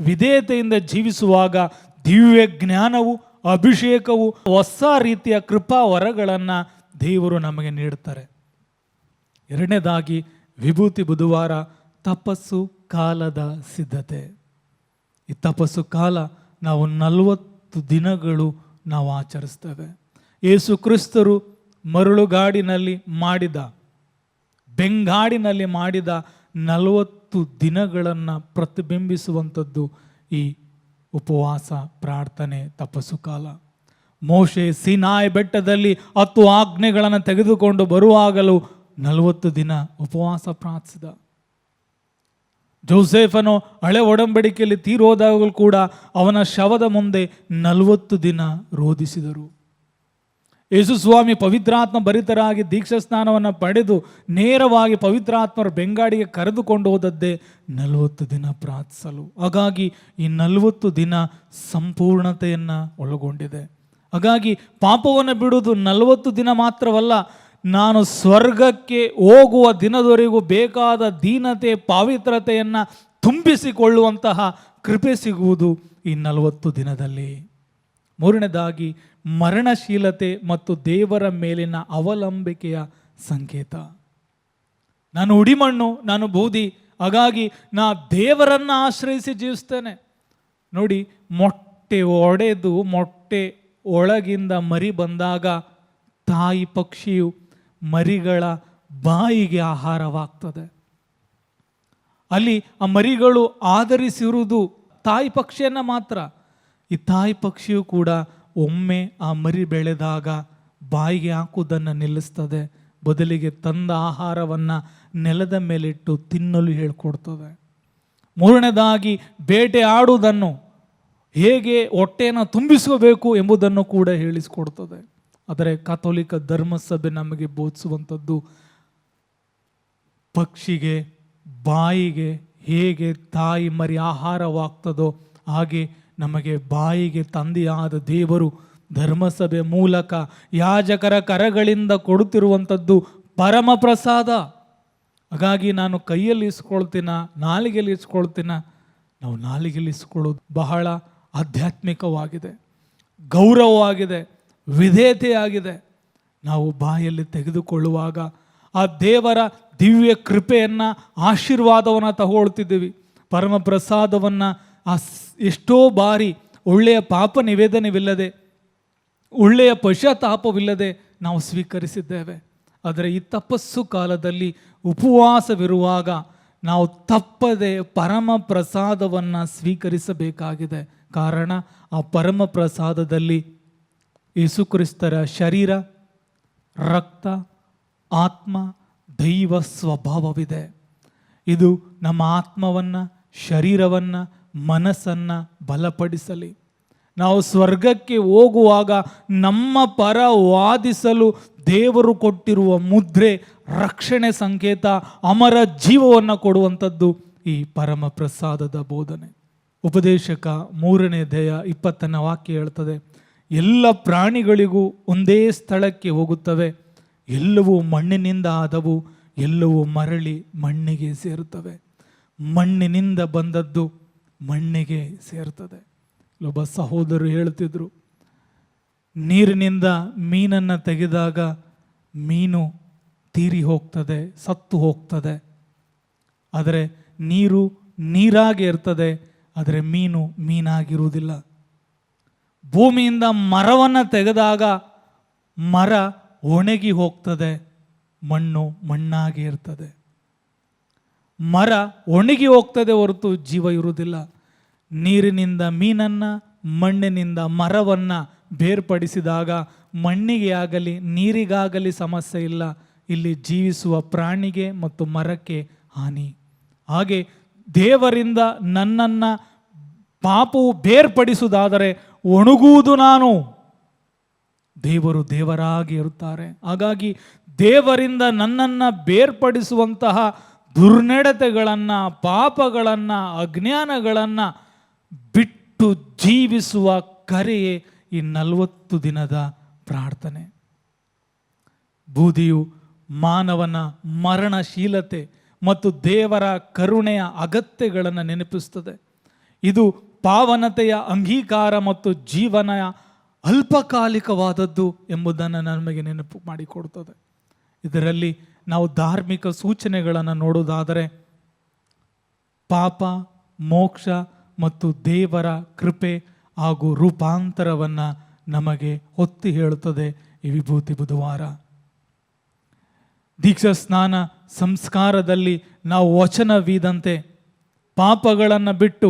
ವಿಧೇಯತೆಯಿಂದ ಜೀವಿಸುವಾಗ ದಿವ್ಯ ಜ್ಞಾನವು, ಅಭಿಷೇಕವು, ಹೊಸ ರೀತಿಯ ಕೃಪಾ ವರಗಳನ್ನು ದೇವರು ನಮಗೆ ನೀಡುತ್ತಾರೆ. 2ನೇದಾಗಿ ವಿಭೂತಿ ಬುಧವಾರ ತಪಸ್ಸು ಕಾಲದ ಸಿದ್ಧತೆ. ಈ ತಪಸ್ಸು ಕಾಲ ನಾವು 40 40 ದಿನಗಳು ನಾವು ಆಚರಿಸ್ತೇವೆ. ಯೇಸು ಕ್ರಿಸ್ತರು ಮರಳುಗಾಡಿನಲ್ಲಿ ಮಾಡಿದ, ಬೆಂಗಾಡಿನಲ್ಲಿ ಮಾಡಿದ 40 ದಿನಗಳನ್ನು ಪ್ರತಿಬಿಂಬಿಸುವಂಥದ್ದು ಈ ಉಪವಾಸ, ಪ್ರಾರ್ಥನೆ, ತಪಸ್ಸು ಕಾಲ. ಮೋಶೆ ಸೀನಾಯಿ ಬೆಟ್ಟದಲ್ಲಿ 10 ಆಜ್ಞೆಗಳನ್ನು ತೆಗೆದುಕೊಂಡು ಬರುವಾಗಲೂ 40 ದಿನ ಉಪವಾಸ ಪ್ರಾರ್ಥಿಸಿದ. ಜೋಸೆಫನು ಹಳೆ ಒಡಂಬಡಿಕೆಯಲ್ಲಿ ತೀರೋದಾಗಲೂ ಕೂಡ ಅವನ ಶವದ ಮುಂದೆ 40 ದಿನ ರೋಧಿಸಿದರು. ಯೇಸು ಸ್ವಾಮಿ ಪವಿತ್ರಾತ್ಮ ಭರಿತರಾಗಿ ದೀಕ್ಷಾ ಸ್ನಾನವನ್ನು ಪಡೆದು ನೇರವಾಗಿ ಪವಿತ್ರಾತ್ಮರ ಬೆಂಗಾಡಿಗೆ ಕರೆದುಕೊಂಡು ಹೋದದ್ದೇ 40 ದಿನ ಪ್ರಾರ್ಥಿಸಲು. ಹಾಗಾಗಿ ಈ 40 ದಿನ ಸಂಪೂರ್ಣತೆಯನ್ನು ಒಳಗೊಂಡಿದೆ. ಹಾಗಾಗಿ ಪಾಪವನ್ನು ಬಿಡುವುದು 40 ದಿನ ಮಾತ್ರವಲ್ಲ, ನಾನು ಸ್ವರ್ಗಕ್ಕೆ ಹೋಗುವ ದಿನದವರೆಗೂ ಬೇಕಾದ ದೀನತೆ, ಪಾವಿತ್ರತೆಯನ್ನು ತುಂಬಿಸಿಕೊಳ್ಳುವಂತಹ ಕೃಪೆ ಸಿಗುವುದು ಈ 40 ದಿನದಲ್ಲಿ. ಮೂರನೇದಾಗಿ ಮರಣಶೀಲತೆ ಮತ್ತು ದೇವರ ಮೇಲಿನ ಅವಲಂಬಿಕೆಯ ಸಂಕೇತ. ನಾನು ಉಡಿಮಣ್ಣು, ನಾನು ಬೂದಿ, ಹಾಗಾಗಿ ನಾ ದೇವರನ್ನು ಆಶ್ರಯಿಸಿ ಜೀವಿಸ್ತೇನೆ. ನೋಡಿ, ಮೊಟ್ಟೆ ಒಡೆದು ಮೊಟ್ಟೆ ಒಳಗಿಂದ ಮರಿ ಬಂದಾಗ ತಾಯಿ ಪಕ್ಷಿಯು ಮರಿಗಳ ಬಾಯಿಗೆ ಆಹಾರವಾಗ್ತದೆ. ಅಲ್ಲಿ ಆ ಮರಿಗಳು ಆಧರಿಸಿರುವುದು ತಾಯಿ ಪಕ್ಷಿಯನ್ನು ಮಾತ್ರ. ಈ ತಾಯಿ ಪಕ್ಷಿಯು ಕೂಡ ಒಮ್ಮೆ ಆ ಮರಿ ಬೆಳೆದಾಗ ಬಾಯಿಗೆ ಹಾಕುವುದನ್ನು ನಿಲ್ಲಿಸ್ತದೆ, ಬದಲಿಗೆ ತಂದ ಆಹಾರವನ್ನು ನೆಲದ ಮೇಲಿಟ್ಟು ತಿನ್ನಲು ಹೇಳ್ಕೊಡ್ತದೆ. ಮೂರನೇದಾಗಿ ಬೇಟೆ ಆಡುವುದನ್ನು, ಹೇಗೆ ಹೊಟ್ಟೆಯನ್ನು ತುಂಬಿಸಬೇಕು ಎಂಬುದನ್ನು ಕೂಡ ಹೇಳಿಸಿಕೊಡ್ತದೆ. ಆದರೆ ಕಥೋಲಿಕ ಧರ್ಮಸಭೆ ನಮಗೆ ಬೋಧಿಸುವಂಥದ್ದು ಪಕ್ಷಿಗೆ ಬಾಯಿಗೆ ಹೇಗೆ ತಾಯಿ ಮರಿ ಆಹಾರವಾಗ್ತದೋ ಹಾಗೆ ನಮಗೆ ಬಾಯಿಗೆ ತಂದೆಯಾದ ದೇವರು ಧರ್ಮಸಭೆ ಮೂಲಕ ಯಾಜಕರ ಕರಗಳಿಂದ ಕೊಡುತ್ತಿರುವಂಥದ್ದು ಪರಮ ಪ್ರಸಾದ. ಹಾಗಾಗಿ ನಾನು ಕೈಯಲ್ಲಿ ಇಸ್ಕೊಳ್ತೀನ, ನಾಲಿಗೆಯಲ್ಲಿ ಇಸ್ಕೊಳ್ತೀನ, ನಾವು ನಾಲಿಗೆಯಲ್ಲಿ ಇಸ್ಕೊಳ್ಳೋದು ಬಹಳ ಆಧ್ಯಾತ್ಮಿಕವಾಗಿದೆ, ಗೌರವವಾಗಿದೆ, ವಿಧೇಯತೆಯಾಗಿದೆ. ನಾವು ಬಾಯಲ್ಲಿ ತೆಗೆದುಕೊಳ್ಳುವಾಗ ಆ ದೇವರ ದಿವ್ಯ ಕೃಪೆಯನ್ನು, ಆಶೀರ್ವಾದವನ್ನು ತಗೊಳ್ತಿದ್ದೀವಿ. ಪರಮ ಪ್ರಸಾದವನ್ನು ಎಷ್ಟೋ ಬಾರಿ ಒಳ್ಳೆಯ ಪಾಪ ನಿವೇದನವಿಲ್ಲದೆ, ಒಳ್ಳೆಯ ಪಶ್ಚಾತ್ತಾಪವಿಲ್ಲದೆ ನಾವು ಸ್ವೀಕರಿಸಿದ್ದೇವೆ. ಆದರೆ ಈ ತಪಸ್ಸು ಕಾಲದಲ್ಲಿ ಉಪವಾಸವಿರುವಾಗ ನಾವು ತಪ್ಪದೆ ಪರಮ ಪ್ರಸಾದವನ್ನು ಸ್ವೀಕರಿಸಬೇಕಾಗಿದೆ. ಕಾರಣ ಆ ಪರಮ ಪ್ರಸಾದದಲ್ಲಿ ಯೇಸುಕ್ರಿಸ್ತರ ಶರೀರ, ರಕ್ತ, ಆತ್ಮ, ದೈವ ಸ್ವಭಾವವಿದೆ. ಇದು ನಮ್ಮ ಆತ್ಮವನ್ನು, ಶರೀರವನ್ನು, ಮನಸ್ಸನ್ನು ಬಲಪಡಿಸಲಿ. ನಾವು ಸ್ವರ್ಗಕ್ಕೆ ಹೋಗುವಾಗ ನಮ್ಮ ಪರ ವಾದಿಸಲು ದೇವರು ಕೊಟ್ಟಿರುವ ಮುದ್ರೆ, ರಕ್ಷಣೆ ಸಂಕೇತ, ಅಮರ ಜೀವವನ್ನು ಕೊಡುವಂಥದ್ದು ಈ ಪರಮ ಪ್ರಸಾದದ ಬೋಧನೆ. ಉಪದೇಶಕ 3ನೇ ಅಧ್ಯಾಯ 20ನೇ ವಾಕ್ಯ ಹೇಳ್ತದೆ, ಎಲ್ಲ ಪ್ರಾಣಿಗಳಿಗೂ ಒಂದೇ ಸ್ಥಳಕ್ಕೆ ಹೋಗುತ್ತವೆ, ಎಲ್ಲವೂ ಮಣ್ಣಿನಿಂದ ಆದವು, ಎಲ್ಲವೂ ಮರಳಿ ಮಣ್ಣಿಗೆ ಸೇರುತ್ತವೆ. ಮಣ್ಣಿನಿಂದ ಬಂದದ್ದು ಮಣ್ಣಿಗೆ ಸೇರ್ತದೆ. ಒಬ್ಬ ಸಹೋದರರು ಹೇಳ್ತಿದ್ರು, ನೀರಿನಿಂದ ಮೀನನ್ನು ತೆಗೆದಾಗ ಮೀನು ತೀರಿ ಹೋಗ್ತದೆ, ಸತ್ತು ಹೋಗ್ತದೆ. ಆದರೆ ನೀರು ನೀರಾಗಿ ಇರ್ತದೆ, ಆದರೆ ಮೀನು ಮೀನಾಗಿರುವುದಿಲ್ಲ. ಭೂಮಿಯಿಂದ ಮರವನ್ನು ತೆಗೆದಾಗ ಮರ ಒಣಗಿ ಹೋಗ್ತದೆ, ಮಣ್ಣು ಮಣ್ಣಾಗಿ ಇರ್ತದೆ. ಮರ ಒಣಗಿ ಹೋಗ್ತದೆ ಹೊರತು ಜೀವ ಇರುವುದಿಲ್ಲ. ನೀರಿನಿಂದ ಮೀನನ್ನು, ಮಣ್ಣಿನಿಂದ ಮರವನ್ನು ಬೇರ್ಪಡಿಸಿದಾಗ ಮಣ್ಣಿಗೆ ಆಗಲಿ ನೀರಿಗಾಗಲಿ ಸಮಸ್ಯೆ ಇಲ್ಲ. ಇಲ್ಲಿ ಜೀವಿಸುವ ಪ್ರಾಣಿಗೆ ಮತ್ತು ಮರಕ್ಕೆ ಹಾನಿ. ಹಾಗೆ ದೇವರಿಂದ ನನ್ನನ್ನು ಪಾಪವು ಬೇರ್ಪಡಿಸುವುದಾದರೆ ಒಣಗುವುದು ನಾನು, ದೇವರು ದೇವರಾಗಿ ಇರುತ್ತಾರೆ. ಹಾಗಾಗಿ ದೇವರಿಂದ ನನ್ನನ್ನು ಬೇರ್ಪಡಿಸುವಂತಹ ದುರ್ನಡತೆಗಳನ್ನು, ಪಾಪಗಳನ್ನು, ಅಜ್ಞಾನಗಳನ್ನು ಬಿಟ್ಟು ಜೀವಿಸುವ ಕರೆಯೇ ಈ 40 ದಿನದ ಪ್ರಾರ್ಥನೆ. ಬೂದಿಯು ಮಾನವನ ಮರಣಶೀಲತೆ ಮತ್ತು ದೇವರ ಕರುಣೆಯ ಅಗತ್ಯಗಳನ್ನು ನೆನಪಿಸುತ್ತದೆ. ಇದು ಪಾವನತೆಯ ಅಂಗೀಕಾರ ಮತ್ತು ಜೀವನ ಅಲ್ಪಕಾಲಿಕವಾದದ್ದು ಎಂಬುದನ್ನು ನಮಗೆ ನೆನಪು ಮಾಡಿಕೊಡುತ್ತದೆ. ಇದರಲ್ಲಿ ನಾವು ಧಾರ್ಮಿಕ ಸೂಚನೆಗಳನ್ನು ನೋಡುವುದಾದರೆ ಪಾಪ, ಮೋಕ್ಷ ಮತ್ತು ದೇವರ ಕೃಪೆ ಹಾಗೂ ರೂಪಾಂತರವನ್ನು ನಮಗೆ ಒತ್ತಿ ಹೇಳುತ್ತದೆ ಈ ವಿಭೂತಿ ಬುಧವಾರ. ದೀಕ್ಷಾ ಸ್ನಾನ ಸಂಸ್ಕಾರದಲ್ಲಿ ನಾವು ವಚನವಿದಂತೆ ಪಾಪಗಳನ್ನು ಬಿಟ್ಟು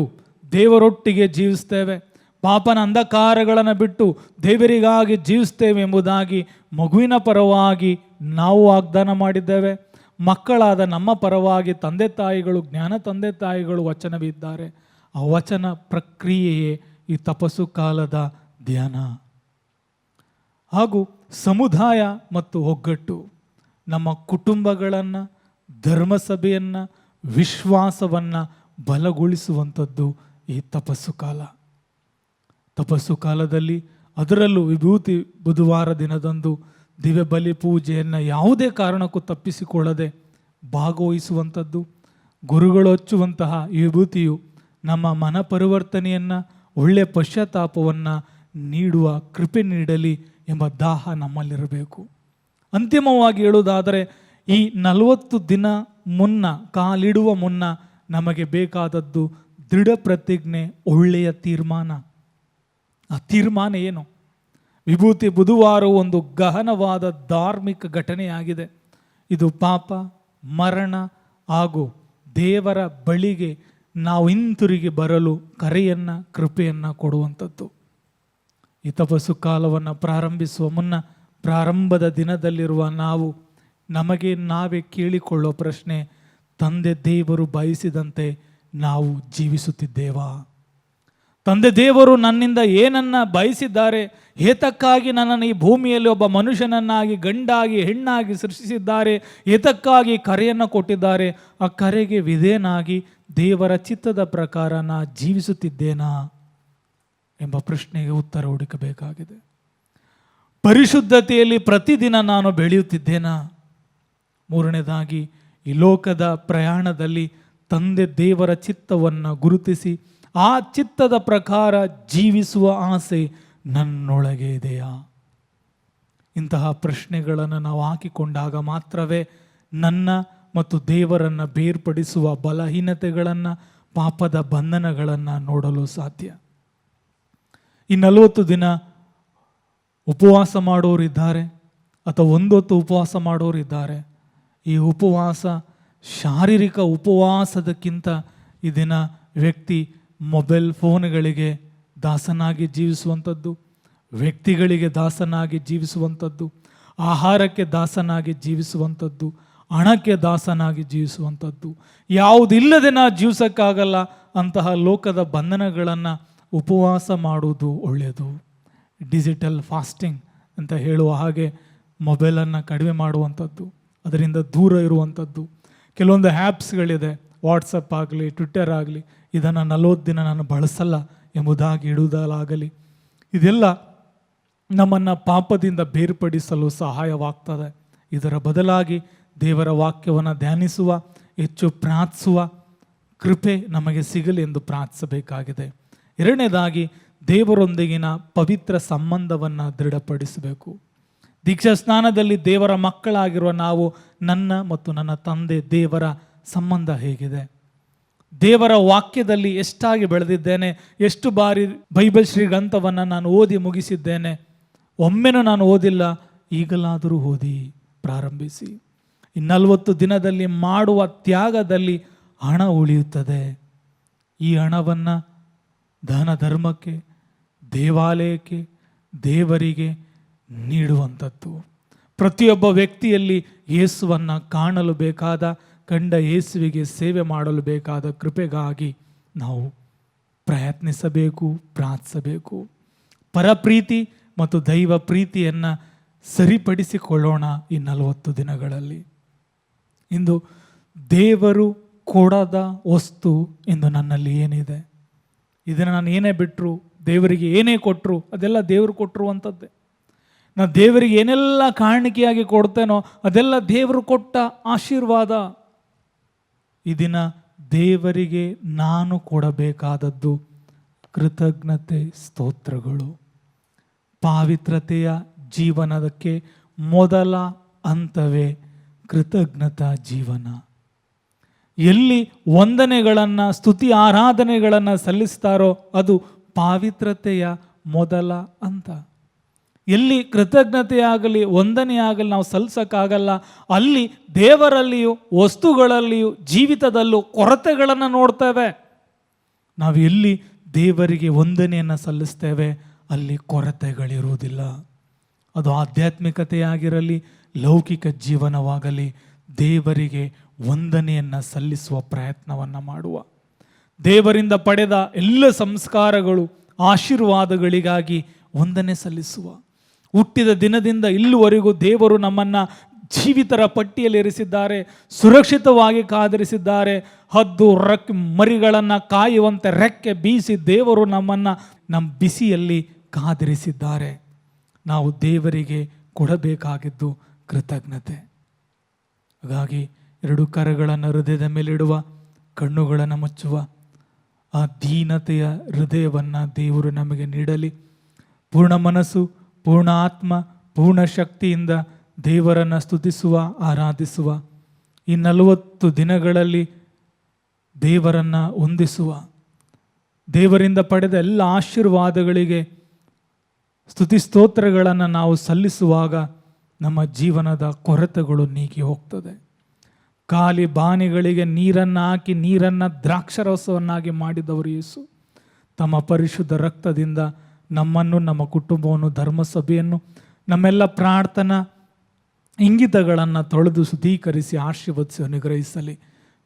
ದೇವರೊಟ್ಟಿಗೆ ಜೀವಿಸ್ತೇವೆ, ಪಾಪನ ಅಂಧಕಾರಗಳನ್ನು ಬಿಟ್ಟು ದೇವರಿಗಾಗಿ ಜೀವಿಸ್ತೇವೆ ಎಂಬುದಾಗಿ ಮಗುವಿನ ಪರವಾಗಿ ನಾವು ವಾಗ್ದಾನ ಮಾಡಿದ್ದೇವೆ. ಮಕ್ಕಳಾದ ನಮ್ಮ ಪರವಾಗಿ ತಂದೆ ತಾಯಿಗಳು, ಜ್ಞಾನ ತಂದೆ ತಾಯಿಗಳು ವಚನವಿದ್ದಾರೆ. ಆ ವಚನ ಪ್ರಕ್ರಿಯೆಯೇ ಈ ತಪಸ್ಸು ಕಾಲದ ಧ್ಯಾನ. ಹಾಗೂ ಸಮುದಾಯ ಮತ್ತು ಒಗ್ಗಟ್ಟು, ನಮ್ಮ ಕುಟುಂಬಗಳನ್ನು, ಧರ್ಮಸಭೆಯನ್ನು, ವಿಶ್ವಾಸವನ್ನು ಬಲಗೊಳಿಸುವಂಥದ್ದು ಈ ತಪಸ್ಸು ಕಾಲ. ತಪಸ್ಸು ಕಾಲದಲ್ಲಿ ಅದರಲ್ಲೂ ವಿಭೂತಿ ಬುಧವಾರ ದಿನದಂದು ದಿವ್ಯ ಬಲಿ ಪೂಜೆಯನ್ನು ಯಾವುದೇ ಕಾರಣಕ್ಕೂ ತಪ್ಪಿಸಿಕೊಳ್ಳದೆ ಭಾಗವಹಿಸುವಂಥದ್ದು. ಗುರುಗಳು ಹಚ್ಚುವಂತಹ ಈ ವಿಭೂತಿಯು ನಮ್ಮ ಮನ ಪರಿವರ್ತನೆಯನ್ನು, ಒಳ್ಳೆಯ ಪಶ್ಚಾತ್ತಾಪವನ್ನು ನೀಡುವ ಕೃಪೆ ನೀಡಲಿ ಎಂಬ ದಾಹ ನಮ್ಮಲ್ಲಿರಬೇಕು. ಅಂತಿಮವಾಗಿ ಹೇಳುವುದಾದರೆ ಈ 40 ದಿನ ಮುನ್ನ, ಕಾಲಿಡುವ ಮುನ್ನ ನಮಗೆ ಬೇಕಾದದ್ದು ದೃಢ ಪ್ರತಿಜ್ಞೆ, ಒಳ್ಳೆಯ ತೀರ್ಮಾನ. ಆ ತೀರ್ಮಾನ ಏನು? ವಿಭೂತಿ ಬುಧವಾರವು ಒಂದು ಗಹನವಾದ ಧಾರ್ಮಿಕ ಘಟನೆಯಾಗಿದೆ. ಇದು ಪಾಪ, ಮರಣ ಹಾಗೂ ದೇವರ ಬಳಿಗೆ ನಾವು ಹಿಂತಿರುಗಿ ಬರಲು ಕರೆಯನ್ನು, ಕೃಪೆಯನ್ನು ಕೊಡುವಂಥದ್ದು. ಈ ತಪಸ್ಸು ಕಾಲವನ್ನು ಪ್ರಾರಂಭಿಸುವ ಮುನ್ನ ಪ್ರಾರಂಭದ ದಿನದಲ್ಲಿರುವ ನಾವು ನಮಗೆ ನಾವೇ ಕೇಳಿಕೊಳ್ಳೋ ಪ್ರಶ್ನೆ, ತಂದೆ ದೇವರು ಬಯಸಿದಂತೆ ನಾವು ಜೀವಿಸುತ್ತಿದ್ದೇವಾ? ತಂದೆ ದೇವರು ನನ್ನಿಂದ ಏನನ್ನ ಬಯಸಿದ್ದಾರೆ? ಏತಕ್ಕಾಗಿ ನನ್ನನ್ನು ಈ ಭೂಮಿಯಲ್ಲಿ ಒಬ್ಬ ಮನುಷ್ಯನನ್ನಾಗಿ, ಗಂಡಾಗಿ, ಹೆಣ್ಣಾಗಿ ಸೃಷ್ಟಿಸಿದ್ದಾರೆ? ಏತಕ್ಕಾಗಿ ಕರೆಯನ್ನು ಕೊಟ್ಟಿದ್ದಾರೆ? ಆ ಕರೆಗೆ ವಿಧೇಯನಾಗಿ ದೇವರ ಚಿತ್ತದ ಪ್ರಕಾರ ನಾ ಜೀವಿಸುತ್ತಿದ್ದೇನಾ ಎಂಬ ಪ್ರಶ್ನೆಗೆ ಉತ್ತರ ಹುಡುಕಬೇಕಾಗಿದೆ. ಪರಿಶುದ್ಧತೆಯಲ್ಲಿ ಪ್ರತಿದಿನ ನಾನು ಬೆಳೆಯುತ್ತಿದ್ದೇನಾ? ಮೂರನೇದಾಗಿ, ಈ ಲೋಕದ ಪ್ರಯಾಣದಲ್ಲಿ ತಂದೆ ದೇವರ ಚಿತ್ತವನ್ನು ಗುರುತಿಸಿ ಆ ಚಿತ್ತದ ಪ್ರಕಾರ ಜೀವಿಸುವ ಆಸೆ ನನ್ನೊಳಗೆ ಇದೆಯಾ? ಇಂತಹ ಪ್ರಶ್ನೆಗಳನ್ನು ನಾವು ಹಾಕಿಕೊಂಡಾಗ ಮಾತ್ರವೇ ನನ್ನ ಮತ್ತು ದೇವರನ್ನು ಬೇರ್ಪಡಿಸುವ ಬಲಹೀನತೆಗಳನ್ನು, ಪಾಪದ ಬಂಧನಗಳನ್ನು ನೋಡಲು ಸಾಧ್ಯ. ಈ 40 ದಿನ ಉಪವಾಸ ಮಾಡೋರಿದ್ದಾರೆ ಅಥವಾ ಒಂದೊತ್ತು ಉಪವಾಸ ಮಾಡೋರಿದ್ದಾರೆ. ಈ ಉಪವಾಸ ಶಾರೀರಿಕ ಉಪವಾಸದಕ್ಕಿಂತ ಈ ದಿನ ವ್ಯಕ್ತಿ ಮೊಬೈಲ್ ಫೋನ್ಗಳಿಗೆ ದಾಸನಾಗಿ ಜೀವಿಸುವಂಥದ್ದು, ವ್ಯಕ್ತಿಗಳಿಗೆ ದಾಸನಾಗಿ ಜೀವಿಸುವಂಥದ್ದು, ಆಹಾರಕ್ಕೆ ದಾಸನಾಗಿ ಜೀವಿಸುವಂಥದ್ದು, ಹಣಕ್ಕೆ ದಾಸನಾಗಿ ಜೀವಿಸುವಂಥದ್ದು, ಯಾವುದಿಲ್ಲದೆ ನಾ ಜೀವಿಸೋಕ್ಕಾಗಲ್ಲ ಅಂತಹ ಲೋಕದ ಬಂಧನಗಳನ್ನು ಉಪವಾಸ ಮಾಡುವುದು ಒಳ್ಳೆಯದು. ಡಿಜಿಟಲ್ ಫಾಸ್ಟಿಂಗ್ ಅಂತ ಹೇಳುವ ಹಾಗೆ ಮೊಬೈಲನ್ನು ಕಡಿಮೆ ಮಾಡುವಂಥದ್ದು, ಅದರಿಂದ ದೂರ ಇರುವಂಥದ್ದು. ಕೆಲವೊಂದು ಆ್ಯಪ್ಸ್ಗಳಿದೆ, ವಾಟ್ಸಪ್ ಆಗಲಿ, ಟ್ವಿಟ್ಟರ್ ಆಗಲಿ, ಇದನ್ನು 40 ದಿನ ನಾನು ಬಳಸಲ್ಲ ಎಂಬುದಾಗಿ ಇಡುವುದಾಗಲಿ, ಇದೆಲ್ಲ ನಮ್ಮನ್ನು ಪಾಪದಿಂದ ಬೇರ್ಪಡಿಸಲು ಸಹಾಯವಾಗ್ತದೆ. ಇದರ ಬದಲಾಗಿ ದೇವರ ವಾಕ್ಯವನ್ನು ಧ್ಯಾನಿಸುವ, ಹೆಚ್ಚು ಪ್ರಾರ್ಥಿಸುವ ಕೃಪೆ ನಮಗೆ ಸಿಗಲಿ ಎಂದು ಪ್ರಾರ್ಥಿಸಬೇಕಾಗಿದೆ. ಎರಡನೇದಾಗಿ, ದೇವರೊಂದಿಗಿನ ಪವಿತ್ರ ಸಂಬಂಧವನ್ನು ದೃಢಪಡಿಸಬೇಕು. ದೀಕ್ಷಾ ಸ್ನಾನದಲ್ಲಿ ದೇವರ ಮಕ್ಕಳಾಗಿರುವ ನಾವು, ನನ್ನ ಮತ್ತು ನನ್ನ ತಂದೆ ದೇವರ ಸಂಬಂಧ ಹೇಗಿದೆ? ದೇವರ ವಾಕ್ಯದಲ್ಲಿ ಎಷ್ಟಾಗಿ ಬೆಳೆದಿದ್ದೇನೆ? ಎಷ್ಟು ಬಾರಿ ಬೈಬಲ್ ಶ್ರೀಗ್ರಂಥವನ್ನು ನಾನು ಓದಿ ಮುಗಿಸಿದ್ದೇನೆ? ಒಮ್ಮೆನೂ ನಾನು ಓದಿಲ್ಲ, ಈಗಲಾದರೂ ಓದಿ ಪ್ರಾರಂಭಿಸಿ. ಈ 40 ದಿನದಲ್ಲಿ ಮಾಡುವ ತ್ಯಾಗದಲ್ಲಿ ಹಣ ಉಳಿಯುತ್ತದೆ. ಈ ಹಣವನ್ನು ದಾನ ಧರ್ಮಕ್ಕೆ, ದೇವಾಲಯಕ್ಕೆ, ದೇವರಿಗೆ ನೀಡುವಂಥದ್ದು. ಪ್ರತಿಯೊಬ್ಬ ವ್ಯಕ್ತಿಯಲ್ಲಿ ಯೇಸುವನ್ನು ಕಾಣಲು ಬೇಕಾದ, ಕಂಡ ಯೇಸುವಿಗೆ ಸೇವೆ ಮಾಡಲು ಬೇಕಾದ ಕೃಪೆಗಾಗಿ ನಾವು ಪ್ರಯತ್ನಿಸಬೇಕು, ಪ್ರಾರ್ಥಿಸಬೇಕು. ಪರಪ್ರೀತಿ ಮತ್ತು ದೈವ ಪ್ರೀತಿಯನ್ನು ಸರಿಪಡಿಸಿಕೊಳ್ಳೋಣ ಈ 40 ದಿನಗಳಲ್ಲಿ. ಇಂದು ದೇವರು ಕೊಡದ ವಸ್ತು ಇಂದು ನನ್ನಲ್ಲಿ ಏನಿದೆ? ಇದನ್ನು ನಾನು ಏನೇ ಬಿಟ್ಟರು, ದೇವರಿಗೆ ಏನೇ ಕೊಟ್ಟರು, ಅದೆಲ್ಲ ದೇವರು ಕೊಟ್ಟಿರುವಂಥದ್ದೇ. ನಾನು ದೇವರಿಗೆ ಏನೆಲ್ಲ ಕಾಣಿಕೆಯಾಗಿ ಕೊಡ್ತೇನೋ ಅದೆಲ್ಲ ದೇವರು ಕೊಟ್ಟ ಆಶೀರ್ವಾದ. ಈ ದಿನ ದೇವರಿಗೆ ನಾನು ಕೊಡಬೇಕಾದದ್ದು ಕೃತಜ್ಞತೆ, ಸ್ತೋತ್ರಗಳು. ಪಾವಿತ್ರತೆಯ ಜೀವನದಕ್ಕೆ ಮೊದಲ ಹಂತವೇ ಕೃತಜ್ಞತಾ ಜೀವನ. ಎಲ್ಲಿ ವಂದನೆಗಳನ್ನು, ಸ್ತುತಿ ಆರಾಧನೆಗಳನ್ನು ಸಲ್ಲಿಸ್ತಾರೋ ಅದು ಪಾವಿತ್ರತೆಯ ಮೊದಲ ಹಂತ. ಎಲ್ಲಿ ಕೃತಜ್ಞತೆಯಾಗಲಿ ವಂದನೆಯಾಗಲಿ ನಾವು ಸಲ್ಲಿಸೋಕ್ಕಾಗಲ್ಲ, ಅಲ್ಲಿ ದೇವರಲ್ಲಿಯೂ ವಸ್ತುಗಳಲ್ಲಿಯೂ ಜೀವಿತದಲ್ಲೂ ಕೊರತೆಗಳನ್ನು ನೋಡ್ತೇವೆ. ನಾವು ಎಲ್ಲಿ ದೇವರಿಗೆ ವಂದನೆಯನ್ನು ಸಲ್ಲಿಸ್ತೇವೆ ಅಲ್ಲಿ ಕೊರತೆಗಳಿರುವುದಿಲ್ಲ. ಅದು ಆಧ್ಯಾತ್ಮಿಕತೆಯಾಗಿರಲಿ, ಲೌಕಿಕ ಜೀವನವಾಗಲಿ, ದೇವರಿಗೆ ವಂದನೆಯನ್ನು ಸಲ್ಲಿಸುವ ಪ್ರಯತ್ನವನ್ನು ಮಾಡುವ, ದೇವರಿಂದ ಪಡೆದ ಎಲ್ಲ ಸಂಸ್ಕಾರಗಳು ಆಶೀರ್ವಾದಗಳಿಗಾಗಿ ವಂದನೆ ಸಲ್ಲಿಸುವ. ಹುಟ್ಟಿದ ದಿನದಿಂದ ಇಲ್ಲಿವರೆಗೂ ದೇವರು ನಮ್ಮನ್ನು ಜೀವಿತರ ಪಟ್ಟಿಯಲ್ಲಿ ಇರಿಸಿದ್ದಾರೆ, ಸುರಕ್ಷಿತವಾಗಿ ಕಾದಿರಿಸಿದ್ದಾರೆ. ಹದ್ದು ಮರಿಗಳನ್ನು ಕಾಯುವಂತೆ ರೆಕ್ಕೆ ಬೀಸಿ ದೇವರು ನಮ್ಮನ್ನು ನಮ್ಮ ಬಿಸಿಯಲ್ಲಿ ಕಾದಿರಿಸಿದ್ದಾರೆ. ನಾವು ದೇವರಿಗೆ ಕೊಡಬೇಕಾಗಿದ್ದು ಕೃತಜ್ಞತೆ. ಹಾಗಾಗಿ ಎರಡು ಕರಗಳನ್ನು ಹೃದಯದ ಮೇಲಿಡುವ, ಕಣ್ಣುಗಳನ್ನು ಮುಚ್ಚುವ, ಆ ದೀನತೆಯ ಹೃದಯವನ್ನು ದೇವರು ನಮಗೆ ನೀಡಲಿ. ಪೂರ್ಣ ಮನಸ್ಸು, ಪೂರ್ಣ ಆತ್ಮ, ಪೂರ್ಣ ಶಕ್ತಿಯಿಂದ ದೇವರನ್ನು ಸ್ತುತಿಸುವ, ಆರಾಧಿಸುವ. ಈ 40 ದಿನಗಳಲ್ಲಿ ದೇವರನ್ನು ವಂದಿಸುವ, ದೇವರಿಂದ ಪಡೆದ ಎಲ್ಲ ಆಶೀರ್ವಾದಗಳಿಗೆ ಸ್ತುತಿ ಸ್ತೋತ್ರಗಳನ್ನು ನಾವು ಸಲ್ಲಿಸುವಾಗ ನಮ್ಮ ಜೀವನದ ಕೊರತೆಗಳು ನೀಗಿ ಹೋಗ್ತದೆ. ಖಾಲಿ ಬಾನಿಗಳಿಗೆ ನೀರನ್ನು ಹಾಕಿ ನೀರನ್ನು ದ್ರಾಕ್ಷರಸವನ್ನಾಗಿ ಮಾಡಿದವರು ಯೇಸು ತಮ್ಮ ಪರಿಶುದ್ಧ ರಕ್ತದಿಂದ ನಮ್ಮನ್ನು, ನಮ್ಮ ಕುಟುಂಬವನ್ನು, ಧರ್ಮಸಭೆಯನ್ನು, ನಮ್ಮೆಲ್ಲ ಪ್ರಾರ್ಥನಾ ಇಂಗಿತಗಳನ್ನು ತೊಳೆದು ಶುದ್ಧೀಕರಿಸಿ ಆಶೀರ್ವದಿಸಿ ಅನುಗ್ರಹಿಸಲಿ.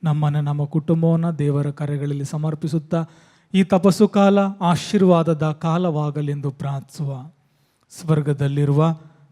ನಮ್ಮನ್ನು, ನಮ್ಮ ಕುಟುಂಬವನ್ನು ದೇವರ ಕರೆಗಳಲ್ಲಿ ಸಮರ್ಪಿಸುತ್ತಾ ಈ ತಪಸ್ಸು ಕಾಲ ಆಶೀರ್ವಾದದ ಕಾಲವಾಗಲೆಂದು ಪ್ರಾರ್ಥಿಸುವ. ಸ್ವರ್ಗದಲ್ಲಿರುವ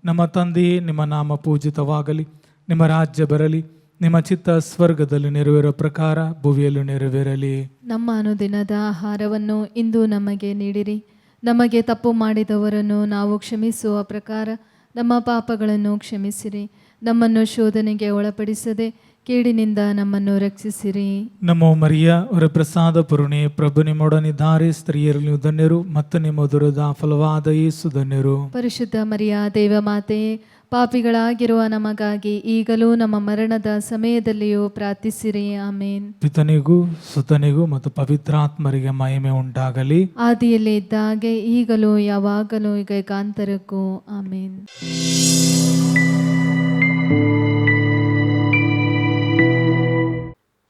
ನಮ್ಮ ತಂದೆಯೇ, ನಿಮ್ಮ ನಾಮ ಪೂಜಿತವಾಗಲಿ, ನಿಮ್ಮ ರಾಜ್ಯ ಬರಲಿ, ನಿಮ್ಮ ಚಿತ್ತ ಸ್ವರ್ಗದಲ್ಲಿ ನೆರವೇರೋ ಪ್ರಕಾರ ಭುವಿಯಲ್ಲೂ ನೆರವೇರಲಿ. ನಮ್ಮ ಅನುದಿನದ ಆಹಾರವನ್ನು ಇಂದು ನಮಗೆ ನೀಡಿರಿ. ನಮಗೆ ತಪ್ಪು ಮಾಡಿದವರನ್ನು ನಾವು ಕ್ಷಮಿಸುವ ಪ್ರಕಾರ ನಮ್ಮ ಪಾಪಗಳನ್ನು ಕ್ಷಮಿಸಿರಿ. ನಮ್ಮನ್ನು ಶೋಧನೆಗೆ ಒಳಪಡಿಸದೆ ಕೇಡಿನಿಂದ ನಮ್ಮನ್ನು ರಕ್ಷಿಸಿರಿ. ನಮೋ ಮರಿಯ ಅವರ ಪ್ರಸಾದ ಪೂರ್ಣೆ, ಪ್ರಭು ನಿಮ್ಮೊಡನಿದ್ದಾರೆ, ಸ್ತ್ರೀಯರಲ್ಲಿ ನೀವು ಧನ್ಯರು ಮತ್ತು ನಿಮ್ಮ ಉದರದ ಫಲವಾದ ಯೇಸು ಧನ್ಯರು. ಪರಿಶುದ್ಧ ಮರಿಯ ದೇವಮಾತೆಯೇ, ಪಾಪಿಗಳಾಗಿರುವ ನಮಗಾಗಿ ಈಗಲೂ ನಮ್ಮ ಮರಣದ ಸಮಯದಲ್ಲಿಯೂ ಪ್ರಾರ್ಥಿಸಿರಿ. ಆಮೇನ್. ಪಿತನಿಗೂ ಸುತನಿಗೂ ಮತ್ತು ಪವಿತ್ರಾತ್ಮರಿಗೆ ಮಹಿಮೆ ಉಂಟಾಗಲಿ. ಆದಿಯಲ್ಲಿ ಇದ್ದ ಹಾಗೆ ಈಗಲೂ ಯಾವಾಗಲೂ ಈಗ ಏಕಾಂತರಕ್ಕೂ. ಆಮೇನ್.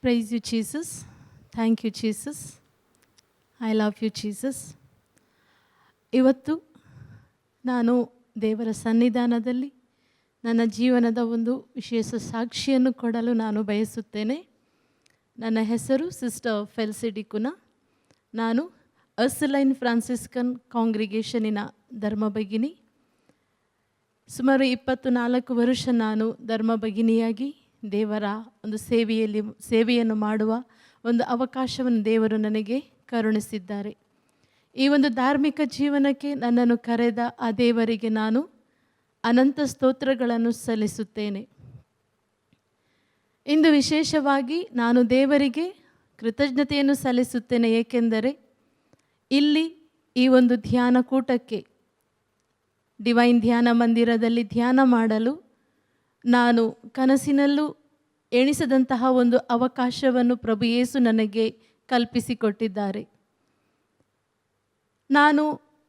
Praise you, Jesus. Thank you, Jesus. I love you, Jesus. ಇವತ್ತು ನಾನು ದೇವರ ಸನ್ನಿಧಾನದಲ್ಲಿ ನನ್ನ ಜೀವನದ ಒಂದು ವಿಶೇಷ ಸಾಕ್ಷಿಯನ್ನು ಕೊಡಲು ನಾನು ಬಯಸುತ್ತೇನೆ. ನನ್ನ ಹೆಸರು ಸಿಸ್ಟರ್ ಫೆಲ್ಸಿಡಿಕುನ. ನಾನು ಅರ್ಸಲೈನ್ ಫ್ರಾನ್ಸಿಸ್ಕನ್ ಕಾಂಗ್ರಿಗೇಷನಿನ ಧರ್ಮಭಗಿನಿ. ಸುಮಾರು 24 ವರ್ಷ ನಾನು ಧರ್ಮಭಗಿನಿಯಾಗಿ ದೇವರ ಒಂದು ಸೇವೆಯನ್ನು ಮಾಡುವ ಒಂದು ಅವಕಾಶವನ್ನು ದೇವರು ನನಗೆ ಕರುಣಿಸಿದ್ದಾರೆ. ಈ ಒಂದು ಧಾರ್ಮಿಕ ಜೀವನಕ್ಕೆ ನನ್ನನ್ನು ಕರೆದ ಆ ದೇವರಿಗೆ ನಾನು ಅನಂತ ಸ್ತೋತ್ರಗಳನ್ನು ಸಲ್ಲಿಸುತ್ತೇನೆ. ಇಂದು ವಿಶೇಷವಾಗಿ ನಾನು ದೇವರಿಗೆ ಕೃತಜ್ಞತೆಯನ್ನು ಸಲ್ಲಿಸುತ್ತೇನೆ. ಏಕೆಂದರೆ ಇಲ್ಲಿ ಈ ಒಂದು ಧ್ಯಾನ ಕೂಟಕ್ಕೆ, ಡಿವೈನ್ ಧ್ಯಾನ ಮಂದಿರದಲ್ಲಿ ಧ್ಯಾನ ಮಾಡಲು ನಾನು ಕನಸಿನಲ್ಲೂ ಎಣಿಸದಂತಹ ಒಂದು ಅವಕಾಶವನ್ನು ಪ್ರಭು ಯೇಸು ನನಗೆ ಕಲ್ಪಿಸಿಕೊಟ್ಟಿದ್ದಾರೆ. ನಾನು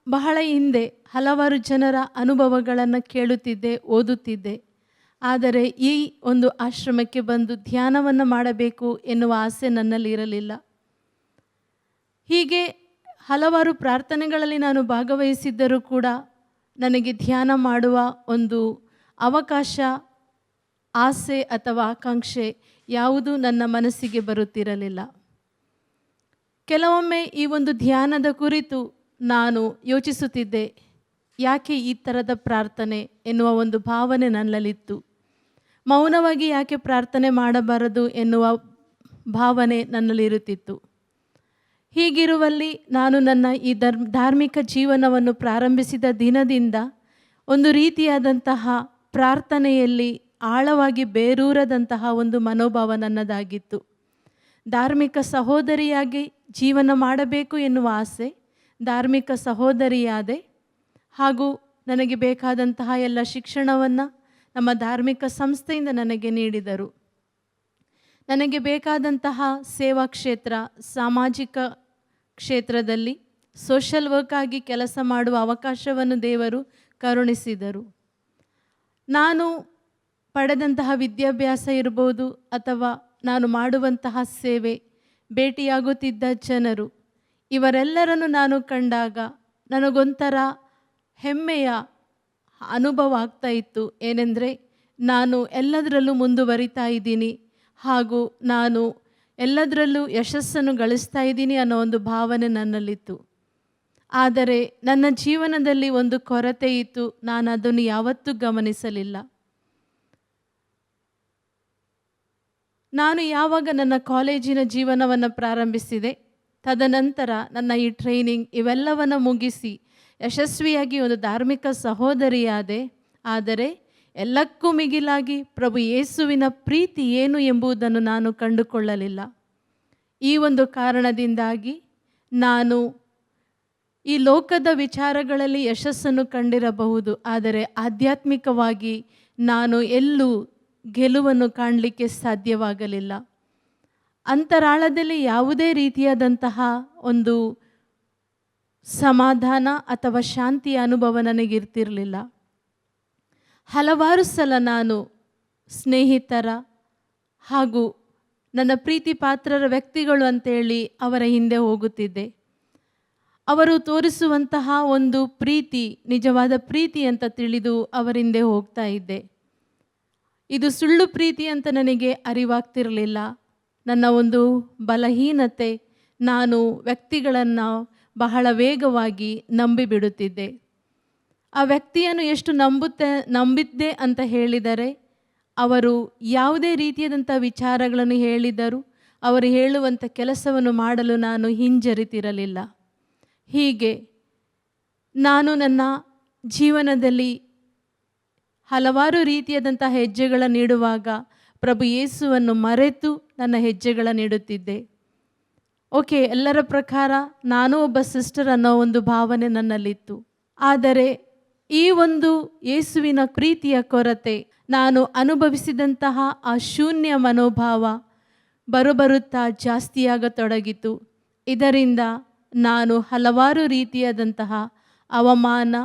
ಬಹಳ ಹಿಂದೆ ಹಲವಾರು ಜನರ ಅನುಭವಗಳನ್ನು ಕೇಳುತ್ತಿದ್ದೆ, ಓದುತ್ತಿದ್ದೆ. ಆದರೆ ಈ ಒಂದು ಆಶ್ರಮಕ್ಕೆ ಬಂದು ಧ್ಯಾನವನ್ನು ಮಾಡಬೇಕು ಎನ್ನುವ ಆಸೆ ನನ್ನಲ್ಲಿ ಇರಲಿಲ್ಲ. ಹೀಗೆ ಹಲವಾರು ಪ್ರಾರ್ಥನೆಗಳಲ್ಲಿ ನಾನು ಭಾಗವಹಿಸಿದ್ದರೂ ಕೂಡ ನನಗೆ ಧ್ಯಾನ ಮಾಡುವ ಒಂದು ಅವಕಾಶ, ಆಸೆ ಅಥವಾ ಆಕಾಂಕ್ಷೆ ಯಾವುದೂ ನನ್ನ ಮನಸ್ಸಿಗೆ ಬರುತ್ತಿರಲಿಲ್ಲ. ಕೆಲವೊಮ್ಮೆ ಈ ಒಂದು ಧ್ಯಾನದ ಕುರಿತು ನಾನು ಯೋಚಿಸುತ್ತಿದ್ದೆ, ಯಾಕೆ ಈ ಥರದ ಪ್ರಾರ್ಥನೆ ಎನ್ನುವ ಒಂದು ಭಾವನೆ ನನ್ನಲ್ಲಿತ್ತು. ಮೌನವಾಗಿ ಯಾಕೆ ಪ್ರಾರ್ಥನೆ ಮಾಡಬಾರದು ಎನ್ನುವ ಭಾವನೆ ನನ್ನಲ್ಲಿರುತ್ತಿತ್ತು. ಹೀಗಿರುವಲ್ಲಿ ನಾನು ನನ್ನ ಈ ಧಾರ್ಮಿಕ ಜೀವನವನ್ನು ಪ್ರಾರಂಭಿಸಿದ ದಿನದಿಂದ ಒಂದು ರೀತಿಯಾದಂತಹ ಪ್ರಾರ್ಥನೆಯಲ್ಲಿ ಆಳವಾಗಿ ಬೇರೂರದಂತಹ ಒಂದು ಮನೋಭಾವ ನನ್ನದಾಗಿತ್ತು. ಧಾರ್ಮಿಕ ಸಹೋದರಿಯಾಗಿ ಜೀವನ ಮಾಡಬೇಕು ಎನ್ನುವ ಆಸೆ, ಧಾರ್ಮಿಕ ಸಹೋದರಿಯಾದೆ. ಹಾಗೂ ನನಗೆ ಬೇಕಾದಂತಹ ಎಲ್ಲ ಶಿಕ್ಷಣವನ್ನು ನಮ್ಮ ಧಾರ್ಮಿಕ ಸಂಸ್ಥೆಯಿಂದ ನನಗೆ ನೀಡಿದರು. ನನಗೆ ಬೇಕಾದಂತಹ ಸೇವಾ ಕ್ಷೇತ್ರ, ಸಾಮಾಜಿಕ ಕ್ಷೇತ್ರದಲ್ಲಿ ಸೋಷಲ್ ವರ್ಕ್ ಆಗಿ ಕೆಲಸ ಮಾಡುವ ಅವಕಾಶವನ್ನು ದೇವರು ಕರುಣಿಸಿದರು. ನಾನು ಪಡೆದಂತಹ ವಿದ್ಯಾಭ್ಯಾಸ ಇರ್ಬೋದು ಅಥವಾ ನಾನು ಮಾಡುವಂತಹ ಸೇವೆ, ಭೇಟಿಯಾಗುತ್ತಿದ್ದ ಜನರು, ಇವರೆಲ್ಲರನ್ನು ನಾನು ಕಂಡಾಗ ನನಗೊಂಥರ ಹೆಮ್ಮೆಯ ಅನುಭವ ಆಗ್ತಾ ಇತ್ತು. ಏನೆಂದರೆ, ನಾನು ಎಲ್ಲದರಲ್ಲೂ ಮುಂದುವರಿತಾ ಇದ್ದೀನಿ ಹಾಗೂ ನಾನು ಎಲ್ಲದರಲ್ಲೂ ಯಶಸ್ಸನ್ನು ಗಳಿಸ್ತಾ ಇದ್ದೀನಿ ಅನ್ನೋ ಒಂದು ಭಾವನೆ ನನ್ನಲ್ಲಿತ್ತು. ಆದರೆ ನನ್ನ ಜೀವನದಲ್ಲಿ ಒಂದು ಕೊರತೆ ಇತ್ತು. ನಾನು ಅದನ್ನು ಯಾವತ್ತೂ ಗಮನಿಸಲಿಲ್ಲ. ನಾನು ಯಾವಾಗ ನನ್ನ ಕಾಲೇಜಿನ ಜೀವನವನ್ನು ಪ್ರಾರಂಭಿಸಿದೆ, ತದನಂತರ ನನ್ನ ಈ ಟ್ರೈನಿಂಗ್ ಇವೆಲ್ಲವನ್ನು ಮುಗಿಸಿ ಯಶಸ್ವಿಯಾಗಿ ಒಂದು ಧಾರ್ಮಿಕ ಸಹೋದರಿಯಾದೆ. ಆದರೆ ಎಲ್ಲಕ್ಕೂ ಮಿಗಿಲಾಗಿ ಪ್ರಭು ಯೇಸುವಿನ ಪ್ರೀತಿ ಏನು ಎಂಬುದನ್ನು ನಾನು ಕಂಡುಕೊಳ್ಳಲಿಲ್ಲ. ಈ ಒಂದು ಕಾರಣದಿಂದಾಗಿ ನಾನು ಈ ಲೋಕದ ವಿಚಾರಗಳಲ್ಲಿ ಯಶಸ್ಸನ್ನು ಕಂಡಿರಬಹುದು, ಆದರೆ ಆಧ್ಯಾತ್ಮಿಕವಾಗಿ ನಾನು ಎಲ್ಲೂ ಗೆಲುವನ್ನು ಕಾಣಲಿಕ್ಕೆ ಸಾಧ್ಯವಾಗಲಿಲ್ಲ. ಅಂತರಾಳದಲ್ಲಿ ಯಾವುದೇ ರೀತಿಯಾದಂತಹ ಒಂದು ಸಮಾಧಾನ ಅಥವಾ ಶಾಂತಿಯ ಅನುಭವ ನನಗಿರ್ತಿರಲಿಲ್ಲ. ಹಲವಾರು ಸಲ ನಾನು ಸ್ನೇಹಿತರ ಹಾಗೂ ನನ್ನ ಪ್ರೀತಿ ಪಾತ್ರರ ವ್ಯಕ್ತಿಗಳು ಅಂತೇಳಿ ಅವರ ಹಿಂದೆ ಹೋಗುತ್ತಿದ್ದೆ. ಅವರು ತೋರಿಸುವಂತಹ ಒಂದು ಪ್ರೀತಿ ನಿಜವಾದ ಪ್ರೀತಿ ಅಂತ ತಿಳಿದು ಅವರ ಹಿಂದೆ ಹೋಗ್ತಾ ಇದ್ದೆ. ಇದು ಸುಳ್ಳು ಪ್ರೀತಿ ಅಂತ ನನಗೆ ಅರಿವಾಗ್ತಿರಲಿಲ್ಲ. ನನ್ನ ಒಂದು ಬಲಹೀನತೆ, ನಾನು ವ್ಯಕ್ತಿಗಳನ್ನು ಬಹಳ ವೇಗವಾಗಿ ನಂಬಿಬಿಡುತ್ತಿದ್ದೆ. ಆ ವ್ಯಕ್ತಿಯನ್ನು ಎಷ್ಟು ನಂಬಿದ್ದೆ ಅಂತ ಹೇಳಿದರೆ, ಅವರು ಯಾವುದೇ ರೀತಿಯಾದಂಥ ವಿಚಾರಗಳನ್ನು ಹೇಳಿದರು, ಅವರು ಹೇಳುವಂಥ ಕೆಲಸವನ್ನು ಮಾಡಲು ನಾನು ಹಿಂಜರಿತಿರಲಿಲ್ಲ. ಹೀಗೆ ನಾನು ನನ್ನ ಜೀವನದಲ್ಲಿ ಹಲವಾರು ರೀತಿಯಾದಂಥ ಹೆಜ್ಜೆಗಳನ್ನಿಡುವಾಗ ಪ್ರಭು ಯೇಸುವನ್ನು ಮರೆತು ನನ್ನ ಹೆಜ್ಜೆಗಳನ್ನಿಡುತ್ತಿದ್ದೆ. ಓಕೆ, ಎಲ್ಲರ ಪ್ರಕಾರ ನಾನು ಒಬ್ಬ ಸಿಸ್ಟರ್ ಅನ್ನೋ ಒಂದು ಭಾವನೆ ನನ್ನಲ್ಲಿತ್ತು. ಆದರೆ ಈ ಒಂದು ಯೇಸುವಿನ ಪ್ರೀತಿಯ ಕೊರತೆ, ನಾನು ಅನುಭವಿಸಿದಂತಹ ಆ ಶೂನ್ಯ ಮನೋಭಾವ ಬರುತ್ತಾ ಜಾಸ್ತಿಯಾಗತೊಡಗಿತು. ಇದರಿಂದ ನಾನು ಹಲವಾರು ರೀತಿಯಾದಂತಹ ಅವಮಾನ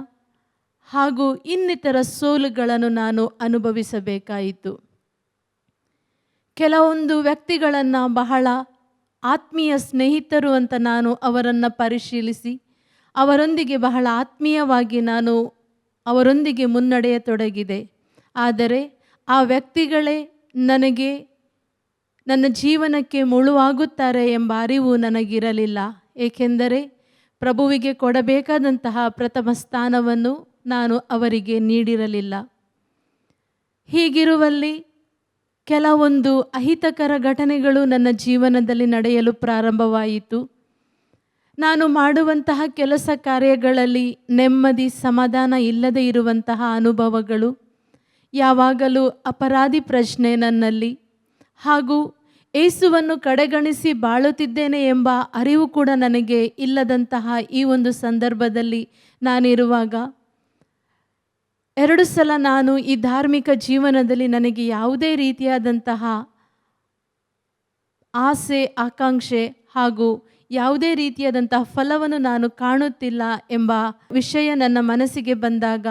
ಹಾಗೂ ಇನ್ನಿತರ ಸೋಲುಗಳನ್ನು ನಾನು ಅನುಭವಿಸಬೇಕಾಯಿತು. ಕೆಲವೊಂದು ವ್ಯಕ್ತಿಗಳನ್ನು ಬಹಳ ಆತ್ಮೀಯ ಸ್ನೇಹಿತರು ಅಂತ ನಾನು ಅವರನ್ನು ಪರಿಶೀಲಿಸಿ ಅವರೊಂದಿಗೆ ಬಹಳ ಆತ್ಮೀಯವಾಗಿ ನಾನು ಅವರೊಂದಿಗೆ ಮುನ್ನಡೆಯತೊಡಗಿದೆ. ಆದರೆ ಆ ವ್ಯಕ್ತಿಗಳೇ ನನಗೆ ನನ್ನ ಜೀವನಕ್ಕೆ ಮುಳುವಾಗುತ್ತಾರೆ ಎಂಬ ಅರಿವು ನನಗಿರಲಿಲ್ಲ. ಏಕೆಂದರೆ ಪ್ರಭುವಿಗೆ ಕೊಡಬೇಕಾದಂತಹ ಪ್ರಥಮ ಸ್ಥಾನವನ್ನು ನಾನು ಅವರಿಗೆ ನೀಡಿರಲಿಲ್ಲ. ಹೀಗಿರುವಲ್ಲಿ ಕೆಲವೊಂದು ಅಹಿತಕರ ಘಟನೆಗಳು ನನ್ನ ಜೀವನದಲ್ಲಿ ನಡೆಯಲು ಪ್ರಾರಂಭವಾಯಿತು. ನಾನು ಮಾಡುವಂತಹ ಕೆಲಸ ಕಾರ್ಯಗಳಲ್ಲಿ ನೆಮ್ಮದಿ ಸಮಾಧಾನ ಇಲ್ಲದೆ ಇರುವಂತಹ ಅನುಭವಗಳು, ಯಾವಾಗಲೂ ಅಪರಾಧಿ ಪ್ರಶ್ನೆ ನನ್ನಲ್ಲಿ, ಹಾಗೂ ಯೇಸುವನ್ನು ಕಡೆಗಣಿಸಿ ಬಾಳುತ್ತಿದ್ದೇನೆ ಎಂಬ ಅರಿವು ಕೂಡ ನನಗೆ ಇಲ್ಲದಂತಹ ಈ ಒಂದು ಸಂದರ್ಭದಲ್ಲಿ ನಾನಿರುವಾಗ 2 ಸಲ ನಾನು ಈ ಧಾರ್ಮಿಕ ಜೀವನದಲ್ಲಿ ನನಗೆ ಯಾವುದೇ ರೀತಿಯಾದಂತಹ ಆಸೆ, ಆಕಾಂಕ್ಷೆ ಹಾಗೂ ಯಾವುದೇ ರೀತಿಯಾದಂತಹ ಫಲವನ್ನು ನಾನು ಕಾಣುತ್ತಿಲ್ಲ ಎಂಬ ವಿಷಯ ನನ್ನ ಮನಸ್ಸಿಗೆ ಬಂದಾಗ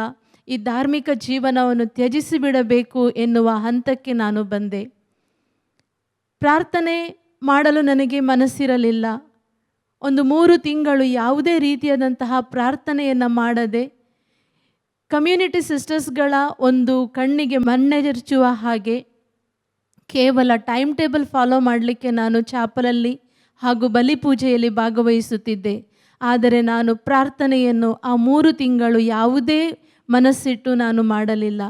ಈ ಧಾರ್ಮಿಕ ಜೀವನವನ್ನು ತ್ಯಜಿಸಿಬಿಡಬೇಕು ಎನ್ನುವ ಹಂತಕ್ಕೆ ನಾನು ಬಂದೆ. ಪ್ರಾರ್ಥನೆ ಮಾಡಲು ನನಗೆ ಮನಸ್ಸಿರಲಿಲ್ಲ. ಒಂದು 3 ತಿಂಗಳು ಯಾವುದೇ ರೀತಿಯಾದಂತಹ ಪ್ರಾರ್ಥನೆಯನ್ನು ಮಾಡದೆ, ಕಮ್ಯುನಿಟಿ ಸಿಸ್ಟರ್ಸ್ಗಳ ಒಂದು ಕಣ್ಣಿಗೆ ಮಣ್ಣೆರಚುವ ಹಾಗೆ ಕೇವಲ ಟೈಮ್ ಟೇಬಲ್ ಫಾಲೋ ಮಾಡಲಿಕ್ಕೆ ನಾನು ಚಾಪಲಲ್ಲಿ ಹಾಗೂ ಬಲಿಪೂಜೆಯಲ್ಲಿ ಭಾಗವಹಿಸುತ್ತಿದ್ದೆ. ಆದರೆ ನಾನು ಪ್ರಾರ್ಥನೆಯನ್ನು ಆ 3 ತಿಂಗಳು ಯಾವುದೇ ಮನಸ್ಸಿಟ್ಟು ನಾನು ಮಾಡಲಿಲ್ಲ.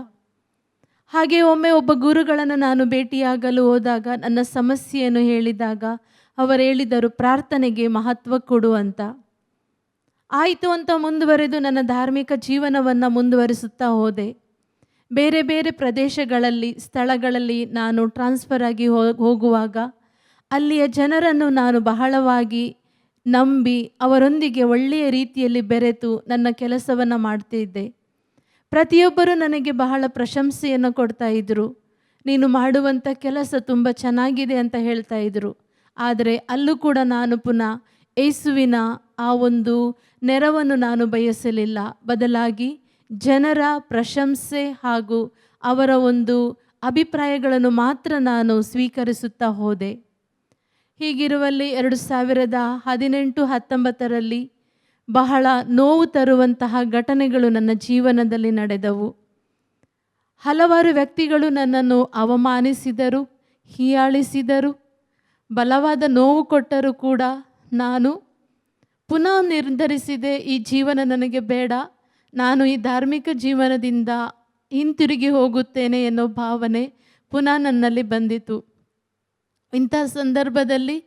ಹಾಗೆ ಒಮ್ಮೆ ಒಬ್ಬ ಗುರುಗಳನ್ನು ನಾನು ಭೇಟಿಯಾಗಲು ಹೋದಾಗ ನನ್ನ ಸಮಸ್ಯೆಯನ್ನು ಹೇಳಿದಾಗ ಅವರು ಹೇಳಿದರು, ಪ್ರಾರ್ಥನೆಗೆ ಮಹತ್ವ ಕೊಡು ಅಂತ. ಆಯಿತು ಅಂತ ಮುಂದುವರೆದು ನನ್ನ ಧಾರ್ಮಿಕ ಜೀವನವನ್ನು ಮುಂದುವರಿಸುತ್ತಾ ಹೋದೆ. ಬೇರೆ ಬೇರೆ ಪ್ರದೇಶಗಳಲ್ಲಿ, ಸ್ಥಳಗಳಲ್ಲಿ ನಾನು ಟ್ರಾನ್ಸ್ಫರ್ ಆಗಿ ಹೋಗುವಾಗ ಅಲ್ಲಿಯ ಜನರನ್ನು ನಾನು ಬಹಳವಾಗಿ ನಂಬಿ ಅವರೊಂದಿಗೆ ಒಳ್ಳೆಯ ರೀತಿಯಲ್ಲಿ ಬೆರೆತು ನನ್ನ ಕೆಲಸವನ್ನು ಮಾಡ್ತಿದ್ದೆ. ಪ್ರತಿಯೊಬ್ಬರೂ ನನಗೆ ಬಹಳ ಪ್ರಶಂಸೆಯನ್ನು ಕೊಡ್ತಾ ಇದ್ದರು. ನೀನು ಮಾಡುವಂಥ ಕೆಲಸ ತುಂಬ ಚೆನ್ನಾಗಿದೆ ಅಂತ ಹೇಳ್ತಾ ಇದ್ದರು. ಆದರೆ ಅಲ್ಲೂ ಕೂಡ ನಾನು ಪುನಃ ಯೇಸುವಿನ ಆ ಒಂದು ನೆರವನ್ನು ನಾನು ಬಯಸಲಿಲ್ಲ. ಬದಲಾಗಿ ಜನರ ಪ್ರಶಂಸೆ ಹಾಗೂ ಅವರ ಒಂದು ಅಭಿಪ್ರಾಯಗಳನ್ನು ಮಾತ್ರ ನಾನು ಸ್ವೀಕರಿಸುತ್ತಾ ಹೋದೆ. ಹೀಗಿರುವಲ್ಲಿ 2018-19 ಬಹಳ ನೋವು ತರುವಂತಹ ಘಟನೆಗಳು ನನ್ನ ಜೀವನದಲ್ಲಿ ನಡೆದವು. ಹಲವಾರು ವ್ಯಕ್ತಿಗಳು ನನ್ನನ್ನು ಅವಮಾನಿಸಿದರು, ಹೀಯಾಳಿಸಿದರು, ಬಲವಾದ ನೋವು ಕೊಟ್ಟರೂ ಕೂಡ ನಾನು ಪುನಃ ನಿರ್ಧರಿಸಿದೆ, ಈ ಜೀವನ ನನಗೆ ಬೇಡ, ನಾನು ಈ ಧಾರ್ಮಿಕ ಜೀವನದಿಂದ ಹಿಂತಿರುಗಿ ಹೋಗುತ್ತೇನೆ ಎನ್ನೋ ಭಾವನೆ ಪುನಃ ನನ್ನಲ್ಲಿ ಬಂದಿತು. ಇಂತಹ ಸಂದರ್ಭದಲ್ಲಿ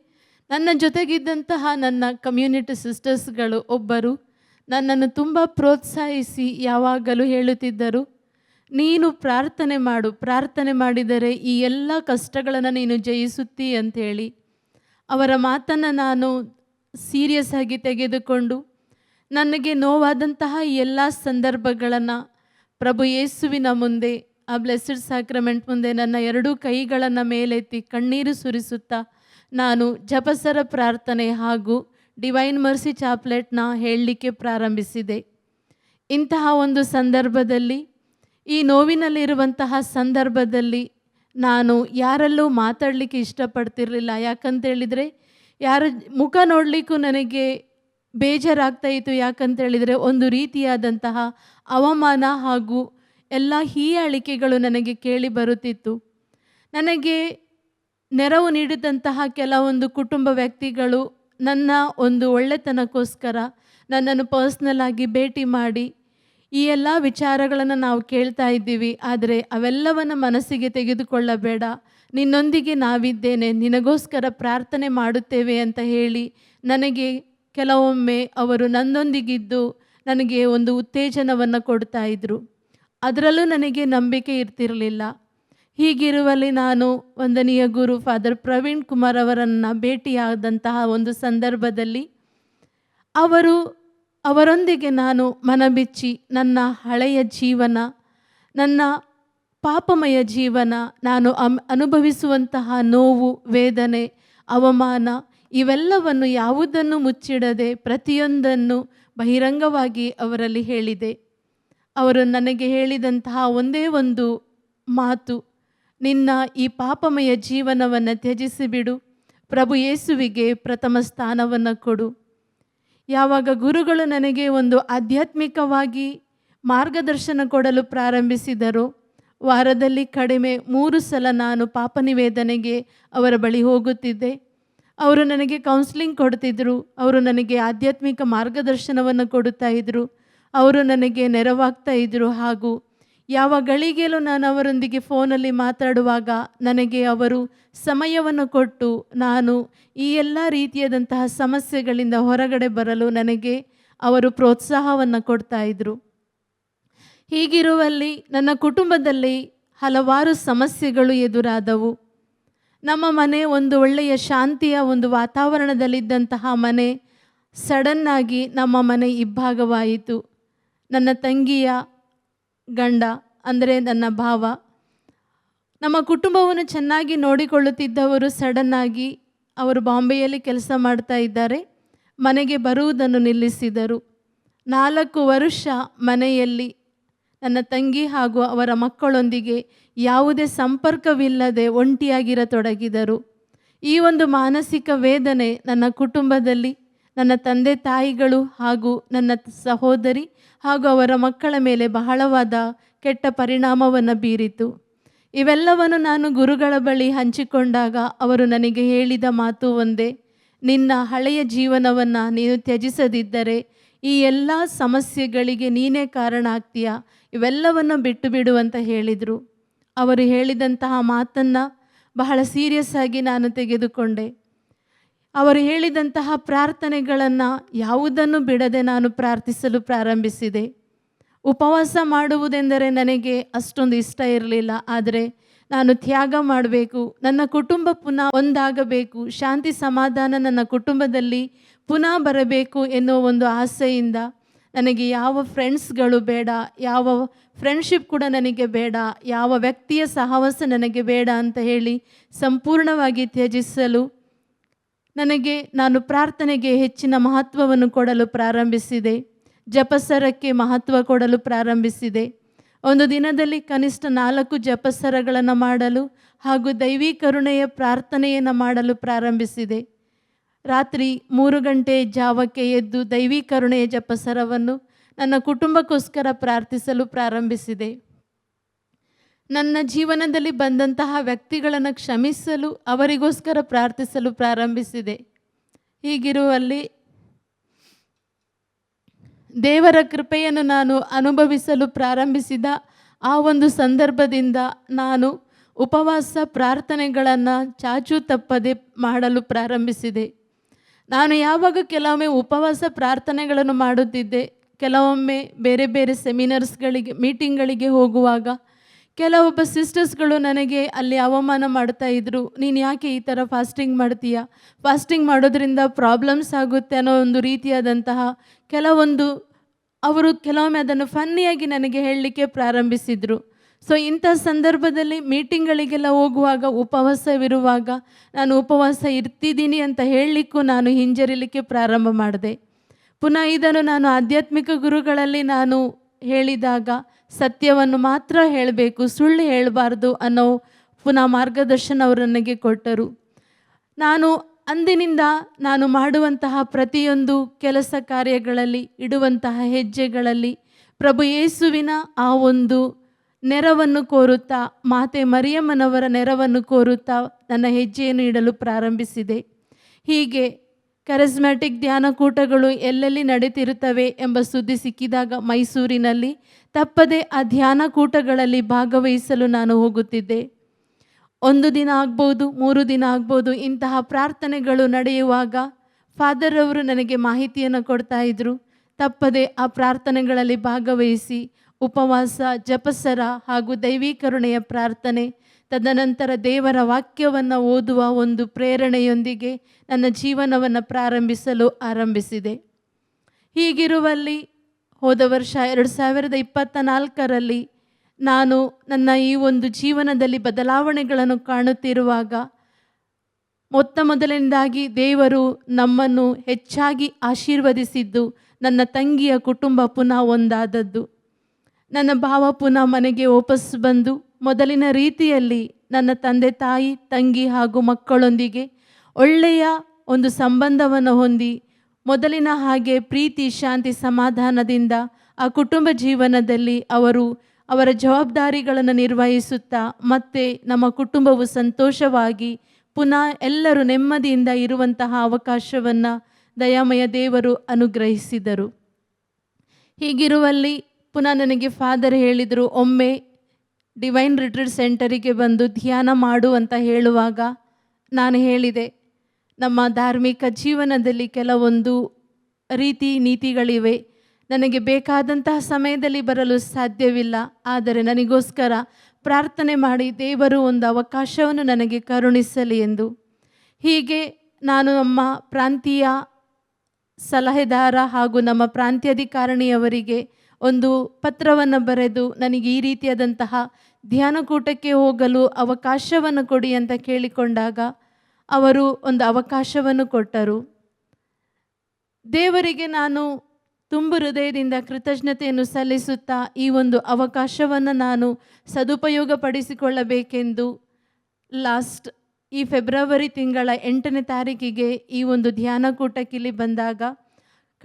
ನನ್ನ ಜೊತೆಗಿದ್ದಂತಹ ನನ್ನ ಕಮ್ಯುನಿಟಿ ಸಿಸ್ಟರ್ಸ್ಗಳು ಒಬ್ಬರು ನನ್ನನ್ನು ತುಂಬ ಪ್ರೋತ್ಸಾಹಿಸಿ ಯಾವಾಗಲೂ ಹೇಳುತ್ತಿದ್ದರು, ನೀನು ಪ್ರಾರ್ಥನೆ ಮಾಡು, ಪ್ರಾರ್ಥನೆ ಮಾಡಿದರೆ ಈ ಎಲ್ಲ ಕಷ್ಟಗಳನ್ನು ನೀನು ಜಯಿಸುತ್ತೀ ಅಂಥೇಳಿ. ಅವರ ಮಾತನ್ನು ನಾನು ಸೀರಿಯಸ್ ಆಗಿ ತೆಗೆದುಕೊಂಡು ನನಗೆ ನೋವಾದಂತಹ ಈ ಎಲ್ಲ ಸಂದರ್ಭಗಳನ್ನು ಪ್ರಭು ಯೇಸುವಿನ ಮುಂದೆ, ಆ ಬ್ಲೆಸ್ಡ್ ಸ್ಯಾಕ್ರಮೆಂಟ್ ಮುಂದೆ ನನ್ನ ಎರಡೂ ಕೈಗಳನ್ನು ಮೇಲೆತ್ತಿ ಕಣ್ಣೀರು ಸುರಿಸುತ್ತಾ ನಾನು ಜಪಸರ ಪ್ರಾರ್ಥನೆ ಹಾಗೂ ಡಿವೈನ್ ಮರ್ಸಿ ಚಾಪ್ಲೆಟ್ನ ಹೇಳಲಿಕ್ಕೆ ಪ್ರಾರಂಭಿಸಿದೆ. ಇಂತಹ ಒಂದು ಸಂದರ್ಭದಲ್ಲಿ, ಈ ನೋವಿನಲ್ಲಿರುವಂತಹ ಸಂದರ್ಭದಲ್ಲಿ ನಾನು ಯಾರಲ್ಲೂ ಮಾತಾಡಲಿಕ್ಕೆ ಇಷ್ಟಪಡ್ತಿರಲಿಲ್ಲ. ಯಾಕಂತೇಳಿದರೆ ಯಾರ ಮುಖ ನೋಡಲಿಕ್ಕೂ ನನಗೆ ಬೇಜಾರಾಗ್ತಾಯಿತ್ತು. ಯಾಕಂತೇಳಿದರೆ ಒಂದು ರೀತಿಯಾದಂತಹ ಅವಮಾನ ಹಾಗೂ ಎಲ್ಲ ಹೀಯಾಳಿಕೆಗಳು ನನಗೆ ಕೇಳಿ ಬರುತ್ತಿತ್ತು. ನನಗೆ ನೆರವು ನೀಡಿದಂತಹ ಕೆಲವೊಂದು ಕುಟುಂಬ ವ್ಯಕ್ತಿಗಳು ನನ್ನ ಒಂದು ಒಳ್ಳೆತನಕ್ಕೋಸ್ಕರ ನನ್ನನ್ನು ಪರ್ಸ್ನಲ್ ಆಗಿ ಭೇಟಿ ಮಾಡಿ ಈ ಎಲ್ಲ ವಿಚಾರಗಳನ್ನು ನಾವು ಕೇಳ್ತಾ ಇದ್ದೀವಿ, ಆದರೆ ಅವೆಲ್ಲವನ್ನು ಮನಸ್ಸಿಗೆ ತೆಗೆದುಕೊಳ್ಳಬೇಡ, ನಿನ್ನೊಂದಿಗೆ ನಾವಿದ್ದೇನೆ, ನಿನಗೋಸ್ಕರ ಪ್ರಾರ್ಥನೆ ಮಾಡುತ್ತೇವೆ ಅಂತ ಹೇಳಿ ನನಗೆ ಕೆಲವೊಮ್ಮೆ ಅವರು ನನ್ನೊಂದಿಗಿದ್ದು ನನಗೆ ಒಂದು ಉತ್ತೇಜನವನ್ನು ಕೊಡ್ತಾ ಇದ್ದರು. ಅದರಲ್ಲೂ ನನಗೆ ನಂಬಿಕೆ ಇರ್ತಿರಲಿಲ್ಲ. ಹೀಗಿರುವಲ್ಲಿ ನಾನು ವಂದನೀಯ ಗುರು ಫಾದರ್ ಪ್ರವೀಣ್ ಕುಮಾರ್ ಅವರನ್ನು ಭೇಟಿಯಾದಂತಹ ಒಂದು ಸಂದರ್ಭದಲ್ಲಿ ಅವರೊಂದಿಗೆ ನಾನು ಮನಬಿಚ್ಚಿ ನನ್ನ ಹಳೆಯ ಜೀವನ, ನನ್ನ ಪಾಪಮಯ ಜೀವನ, ನಾನು ಅನುಭವಿಸುವಂತಹ ನೋವು, ವೇದನೆ, ಅವಮಾನ ಇವೆಲ್ಲವನ್ನು ಯಾವುದನ್ನು ಮುಚ್ಚಿಡದೆ ಪ್ರತಿಯೊಂದನ್ನು ಬಹಿರಂಗವಾಗಿ ಅವರಲ್ಲಿ ಹೇಳಿದೆ. ಅವರು ನನಗೆ ಹೇಳಿದಂತಹ ಒಂದೇ ಒಂದು ಮಾತು, ನಿನ್ನ ಈ ಪಾಪಮಯ ಜೀವನವನ್ನು ತ್ಯಜಿಸಿಬಿಡು, ಪ್ರಭು ಯೇಸುವಿಗೆ ಪ್ರಥಮ ಸ್ಥಾನವನ್ನು ಕೊಡು. ಯಾವಾಗ ಗುರುಗಳು ನನಗೆ ಒಂದು ಆಧ್ಯಾತ್ಮಿಕವಾಗಿ ಮಾರ್ಗದರ್ಶನ ಕೊಡಲು ಪ್ರಾರಂಭಿಸಿದರೋ, ವಾರದಲ್ಲಿ ಕಡಿಮೆ 3 ಸಲ ನಾನು ಪಾಪ ನಿವೇದನೆಗೆ ಅವರ ಬಳಿ ಹೋಗುತ್ತಿದ್ದೆ. ಅವರು ನನಗೆ ಕೌನ್ಸಿಲಿಂಗ್ ಕೊಡ್ತಿದ್ದರು, ಅವರು ನನಗೆ ಆಧ್ಯಾತ್ಮಿಕ ಮಾರ್ಗದರ್ಶನವನ್ನು ಕೊಡುತ್ತಾ ಇದ್ದರು, ಅವರು ನನಗೆ ನೆರವಾಗ್ತಾ ಇದ್ದರು. ಹಾಗೂ ಯಾವ ಗಳಿಗೆಯಲ್ಲೂ ನಾನು ಅವರೊಂದಿಗೆ ಫೋನಲ್ಲಿ ಮಾತಾಡುವಾಗ ನನಗೆ ಅವರು ಸಮಯವನ್ನು ಕೊಟ್ಟು ನಾನು ಈ ಎಲ್ಲ ರೀತಿಯಾದಂತಹ ಸಮಸ್ಯೆಗಳಿಂದ ಹೊರಗಡೆ ಬರಲು ನನಗೆ ಅವರು ಪ್ರೋತ್ಸಾಹವನ್ನು ಕೊಡ್ತಾ ಇದ್ದರು. ಹೀಗಿರುವಲ್ಲಿ ನನ್ನ ಕುಟುಂಬದಲ್ಲಿ ಹಲವಾರು ಸಮಸ್ಯೆಗಳು ಎದುರಾದವು. ನಮ್ಮ ಮನೆ ಒಂದು ಒಳ್ಳೆಯ ಶಾಂತಿಯ ಒಂದು ವಾತಾವರಣದಲ್ಲಿದ್ದಂತಹ ಮನೆ ಸಡನ್ನಾಗಿ ನಮ್ಮ ಮನೆ ಇಬ್ಬಾಗವಾಯಿತು. ನನ್ನ ತಂಗಿಯ ಗಂಡ ಅಂದರೆ ನನ್ನ ಭಾವ, ನಮ್ಮ ಕುಟುಂಬವನ್ನು ಚೆನ್ನಾಗಿ ನೋಡಿಕೊಳ್ಳುತ್ತಿದ್ದವರು ಸಡನ್ನಾಗಿ ಅವರು ಬಾಂಬೆಯಲ್ಲಿ ಕೆಲಸ ಮಾಡ್ತಾ ಇದ್ದಾರೆ, ಮನೆಗೆ ಬರುವುದನ್ನು ನಿಲ್ಲಿಸಿದರು. 4 ವರ್ಷ ಮನೆಯಲ್ಲಿ ನನ್ನ ತಂಗಿ ಹಾಗೂ ಅವರ ಮಕ್ಕಳೊಂದಿಗೆ ಯಾವುದೇ ಸಂಪರ್ಕವಿಲ್ಲದೆ ಒಂಟಿಯಾಗಿರತೊಡಗಿದರು. ಈ ಒಂದು ಮಾನಸಿಕ ವೇದನೆ ನನ್ನ ಕುಟುಂಬದಲ್ಲಿ ನನ್ನ ತಂದೆ ತಾಯಿಗಳು ಹಾಗೂ ನನ್ನ ಸಹೋದರಿ ಹಾಗೂ ಅವರ ಮಕ್ಕಳ ಮೇಲೆ ಬಹಳವಾದ ಕೆಟ್ಟ ಪರಿಣಾಮವನ್ನು ಬೀರಿತು. ಇವೆಲ್ಲವನ್ನು ನಾನು ಗುರುಗಳ ಬಳಿ ಹಂಚಿಕೊಂಡಾಗ ಅವರು ನನಗೆ ಹೇಳಿದ ಮಾತು ಒಂದೇ, ನಿನ್ನ ಹಳೆಯ ಜೀವನವನ್ನು ನೀನು ತ್ಯಜಿಸದಿದ್ದರೆ ಈ ಎಲ್ಲ ಸಮಸ್ಯೆಗಳಿಗೆ ನೀನೇ ಕಾರಣ ಆಗ್ತೀಯ, ಇವೆಲ್ಲವನ್ನು ಬಿಟ್ಟು ಬಿಡು ಅಂತ ಹೇಳಿದರು. ಅವರು ಹೇಳಿದಂತಹ ಮಾತನ್ನು ಬಹಳ ಸೀರಿಯಸ್ ಆಗಿ ನಾನು ತೆಗೆದುಕೊಂಡೆ. ಅವರು ಹೇಳಿದಂತಹ ಪ್ರಾರ್ಥನೆಗಳನ್ನು ಯಾವುದನ್ನು ಬಿಡದೆ ನಾನು ಪ್ರಾರ್ಥಿಸಲು ಪ್ರಾರಂಭಿಸಿದೆ. ಉಪವಾಸ ಮಾಡುವುದೆಂದರೆ ನನಗೆ ಅಷ್ಟೊಂದು ಇಷ್ಟ ಇರಲಿಲ್ಲ, ಆದರೆ ನಾನು ತ್ಯಾಗ ಮಾಡಬೇಕು, ನನ್ನ ಕುಟುಂಬ ಪುನಃ ಒಂದಾಗಬೇಕು, ಶಾಂತಿ ಸಮಾಧಾನ ನನ್ನ ಕುಟುಂಬದಲ್ಲಿ ಪುನಃ ಬರಬೇಕು ಎನ್ನುವ ಒಂದು ಆಸೆಯಿಂದ ನನಗೆ ಯಾವ ಫ್ರೆಂಡ್ಸ್ಗಳು ಬೇಡ, ಯಾವ ಫ್ರೆಂಡ್ಶಿಪ್ ಕೂಡ ನನಗೆ ಬೇಡ, ಯಾವ ವ್ಯಕ್ತಿಯ ಸಹವಾಸ ನನಗೆ ಬೇಡ ಅಂತ ಹೇಳಿ ಸಂಪೂರ್ಣವಾಗಿ ತ್ಯಜಿಸಲು ನಾನು ಪ್ರಾರ್ಥನೆಗೆ ಹೆಚ್ಚಿನ ಮಹತ್ವವನ್ನು ಕೊಡಲು ಪ್ರಾರಂಭಿಸಿದೆ. ಜಪಸರಕ್ಕೆ ಮಹತ್ವ ಕೊಡಲು ಪ್ರಾರಂಭಿಸಿದೆ. ಒಂದು ದಿನದಲ್ಲಿ ಕನಿಷ್ಠ 4 ಜಪಸರಗಳನ್ನು ಮಾಡಲು ಹಾಗೂ ದೈವಿ ಕರುಣೆಯ ಪ್ರಾರ್ಥನೆಯನ್ನು ಮಾಡಲು ಪ್ರಾರಂಭಿಸಿದೆ. ರಾತ್ರಿ 3 ಗಂಟೆ ಜಾವಕ್ಕೆ ಎದ್ದು ದೈವಿ ಕರುಣೆಯ ಜಪಸರವನ್ನು ನನ್ನ ಕುಟುಂಬಕ್ಕೋಸ್ಕರ ಪ್ರಾರ್ಥಿಸಲು ಪ್ರಾರಂಭಿಸಿದೆ. ನನ್ನ ಜೀವನದಲ್ಲಿ ಬಂದಂತಹ ವ್ಯಕ್ತಿಗಳನ್ನು ಕ್ಷಮಿಸಲು ಅವರಿಗೋಸ್ಕರ ಪ್ರಾರ್ಥಿಸಲು ಪ್ರಾರಂಭಿಸಿದೆ. ಹೀಗಿರುವಲ್ಲಿ ದೇವರ ಕೃಪೆಯನ್ನು ನಾನು ಅನುಭವಿಸಲು ಪ್ರಾರಂಭಿಸಿದ ಆ ಒಂದು ಸಂದರ್ಭದಿಂದ ನಾನು ಉಪವಾಸ ಪ್ರಾರ್ಥನೆಗಳನ್ನು ಚಾಚೂ ತಪ್ಪದೆ ಮಾಡಲು ಪ್ರಾರಂಭಿಸಿದೆ. ನಾನು ಯಾವಾಗ ಕೆಲವೊಮ್ಮೆ ಉಪವಾಸ ಪ್ರಾರ್ಥನೆಗಳನ್ನು ಮಾಡುತ್ತಿದ್ದೆ, ಕೆಲವೊಮ್ಮೆ ಬೇರೆ ಬೇರೆ ಸೆಮಿನಾರ್ಸ್ಗಳಿಗೆ ಮೀಟಿಂಗ್ಗಳಿಗೆ ಹೋಗುವಾಗ ಕೆಲವೊಬ್ಬ ಸಿಸ್ಟರ್ಸ್ಗಳು ನನಗೆ ಅಲ್ಲಿ ಅವಮಾನ ಮಾಡ್ತಾ ಇದ್ರು. ನೀನು ಯಾಕೆ ಈ ಥರ ಫಾಸ್ಟಿಂಗ್ ಮಾಡ್ತೀಯ, ಫಾಸ್ಟಿಂಗ್ ಮಾಡೋದ್ರಿಂದ ಪ್ರಾಬ್ಲಮ್ಸ್ ಆಗುತ್ತೆ ಅನ್ನೋ ಒಂದು ರೀತಿಯಾದಂತಹ ಅವರು ಕೆಲವೊಮ್ಮೆ ಅದನ್ನು ಫನ್ನಿಯಾಗಿ ನನಗೆ ಹೇಳಲಿಕ್ಕೆ ಪ್ರಾರಂಭಿಸಿದರು. ಸೊ ಇಂಥ ಸಂದರ್ಭದಲ್ಲಿ ಮೀಟಿಂಗ್ಗಳಿಗೆಲ್ಲ ಹೋಗುವಾಗ ಉಪವಾಸವಿರುವಾಗ ನಾನು ಉಪವಾಸ ಇರ್ತಿದ್ದೀನಿ ಅಂತ ಹೇಳಲಿಕ್ಕೂ ನಾನು ಹಿಂಜರಿಲಿಕ್ಕೆ ಪ್ರಾರಂಭ ಮಾಡಿದೆ. ಪುನಃ ಇದನ್ನು ನಾನು ಆಧ್ಯಾತ್ಮಿಕ ಗುರುಗಳಲ್ಲಿ ನಾನು ಹೇಳಿದಾಗ ಸತ್ಯವನ್ನು ಮಾತ್ರ ಹೇಳಬೇಕು, ಸುಳ್ಳು ಹೇಳಬಾರ್ದು ಅನ್ನೋ ಪುನಃ ಮಾರ್ಗದರ್ಶನ ಅವರು ನನಗೆ ಕೊಟ್ಟರು. ಅಂದಿನಿಂದ ನಾನು ಮಾಡುವಂತಹ ಪ್ರತಿಯೊಂದು ಕೆಲಸ ಕಾರ್ಯಗಳಲ್ಲಿ, ಇಡುವಂತಹ ಹೆಜ್ಜೆಗಳಲ್ಲಿ ಪ್ರಭು ಯೇಸುವಿನ ಆ ಒಂದು ನೆರವನ್ನು ಕೋರುತ್ತಾ, ಮಾತೆ ಮರಿಯಮ್ಮನವರ ನೆರವನ್ನು ಕೋರುತ್ತಾ ನನ್ನ ಹೆಜ್ಜೆಯನ್ನು ಇಡಲು ಪ್ರಾರಂಭಿಸಿದೆ. ಹೀಗೆ ಕರಿಸ್ಮ್ಯಾಟಿಕ್ ಧ್ಯಾನಕೂಟಗಳು ಎಲ್ಲೆಲ್ಲಿ ನಡೀತಿರುತ್ತವೆ ಎಂಬ ಸುದ್ದಿ ಸಿಕ್ಕಿದಾಗ ಮೈಸೂರಿನಲ್ಲಿ ತಪ್ಪದೆ ಆ ಧ್ಯಾನಕೂಟಗಳಲ್ಲಿ ಭಾಗವಹಿಸಲು ನಾನು ಹೋಗುತ್ತಿದ್ದೆ. 1 ದಿನ ಆಗ್ಬೋದು, 3 ದಿನ ಆಗ್ಬೋದು. ಇಂತಹ ಪ್ರಾರ್ಥನೆಗಳು ನಡೆಯುವಾಗ ಫಾದರ್ ಅವರು ನನಗೆ ಮಾಹಿತಿಯನ್ನು ಕೊಡ್ತಾ ಇದ್ದರು. ತಪ್ಪದೆ ಆ ಪ್ರಾರ್ಥನೆಗಳಲ್ಲಿ ಭಾಗವಹಿಸಿ ಉಪವಾಸ, ಜಪಸರ ಹಾಗೂ ದೈವೀಕರುಣೆಯ ಪ್ರಾರ್ಥನೆ, ತದನಂತರ ದೇವರ ವಾಕ್ಯವನ್ನು ಓದುವ ಒಂದು ಪ್ರೇರಣೆಯೊಂದಿಗೆ ನನ್ನ ಜೀವನವನ್ನು ಪ್ರಾರಂಭಿಸಲು ಆರಂಭಿಸಿದೆ. ಹೀಗಿರುವಲ್ಲಿ ಹೋದ ವರ್ಷ 2024ರಲ್ಲಿ ನಾನು ನನ್ನ ಈ ಒಂದು ಜೀವನದಲ್ಲಿ ಬದಲಾವಣೆಗಳನ್ನು ಕಾಣುತ್ತಿರುವಾಗ ಮೊದಲನೇದಾಗಿ ದೇವರು ನಮ್ಮನ್ನು ಹೆಚ್ಚಾಗಿ ಆಶೀರ್ವದಿಸಿದ್ದು ನನ್ನ ತಂಗಿಯ ಕುಟುಂಬ ಪುನಃ ಒಂದಾದದ್ದು. ನನ್ನ ಭಾವ ಪುನಃ ಮನೆಗೆ ವಾಪಸ್ ಬಂದು ಮೊದಲಿನ ರೀತಿಯಲ್ಲಿ ನನ್ನ ತಂದೆ ತಾಯಿ, ತಂಗಿ ಹಾಗೂ ಮಕ್ಕಳೊಂದಿಗೆ ಒಳ್ಳೆಯ ಒಂದು ಸಂಬಂಧವನ್ನು ಹೊಂದಿ ಮೊದಲಿನ ಹಾಗೆ ಪ್ರೀತಿ, ಶಾಂತಿ, ಸಮಾಧಾನದಿಂದ ಆ ಕುಟುಂಬ ಜೀವನದಲ್ಲಿ ಅವರ ಜವಾಬ್ದಾರಿಗಳನ್ನು ನಿರ್ವಹಿಸುತ್ತಾ ಮತ್ತೆ ನಮ್ಮ ಕುಟುಂಬವು ಸಂತೋಷವಾಗಿ ಪುನಃ ಎಲ್ಲರೂ ನೆಮ್ಮದಿಯಿಂದ ಇರುವಂತಹ ಅವಕಾಶವನ್ನು ದಯಾಮಯ ದೇವರು ಅನುಗ್ರಹಿಸಿದರು. ಹೀಗಿರುವಲ್ಲಿ ಪುನಃ ನನಗೆ ಫಾದರ್ ಹೇಳಿದರು, ಒಮ್ಮೆ ಡಿವೈನ್ ರಿಟ್ರೀಟ್ ಸೆಂಟರಿಗೆ ಬಂದು ಧ್ಯಾನ ಮಾಡು ಅಂತ ಹೇಳುವಾಗ ನಾನು ಹೇಳಿದೆ, ನಮ್ಮ ಧಾರ್ಮಿಕ ಜೀವನದಲ್ಲಿ ಕೆಲವೊಂದು ರೀತಿ ನೀತಿಗಳಿವೆ, ನನಗೆ ಬೇಕಾದಂತಹ ಸಮಯದಲ್ಲಿ ಬರಲು ಸಾಧ್ಯವಿಲ್ಲ, ಆದರೆ ನನಗೋಸ್ಕರ ಪ್ರಾರ್ಥನೆ ಮಾಡಿ ದೇವರು ಒಂದು ಅವಕಾಶವನ್ನು ನನಗೆ ಕರುಣಿಸಲಿ ಎಂದು. ಹೀಗೆ ನಾನು ನಮ್ಮ ಪ್ರಾಂತೀಯ ಸಲಹೆದಾರ ಹಾಗೂ ನಮ್ಮ ಪ್ರಾಂತ್ಯಾಧಿಕಾರಿಣಿಯವರಿಗೆ ಒಂದು ಪತ್ರವನ್ನು ಬರೆದು ನನಗೆ ಈ ರೀತಿಯಾದಂತಹ ಧ್ಯಾನಕೂಟಕ್ಕೆ ಹೋಗಲು ಅವಕಾಶವನ್ನು ಕೊಡಿ ಅಂತ ಕೇಳಿಕೊಂಡಾಗ ಅವರು ಒಂದು ಅವಕಾಶವನ್ನು ಕೊಟ್ಟರು. ದೇವರಿಗೆ ನಾನು ತುಂಬು ಹೃದಯದಿಂದ ಕೃತಜ್ಞತೆಯನ್ನು ಸಲ್ಲಿಸುತ್ತಾ ಈ ಒಂದು ಅವಕಾಶವನ್ನು ನಾನು ಸದುಪಯೋಗಪಡಿಸಿಕೊಳ್ಳಬೇಕೆಂದು ಈ ಫೆಬ್ರವರಿ ತಿಂಗಳ 8ನೇ ತಾರೀಕಿಗೆ ಈ ಒಂದು ಧ್ಯಾನಕೂಟಕ್ಕಿಲ್ಲಿ ಬಂದಾಗ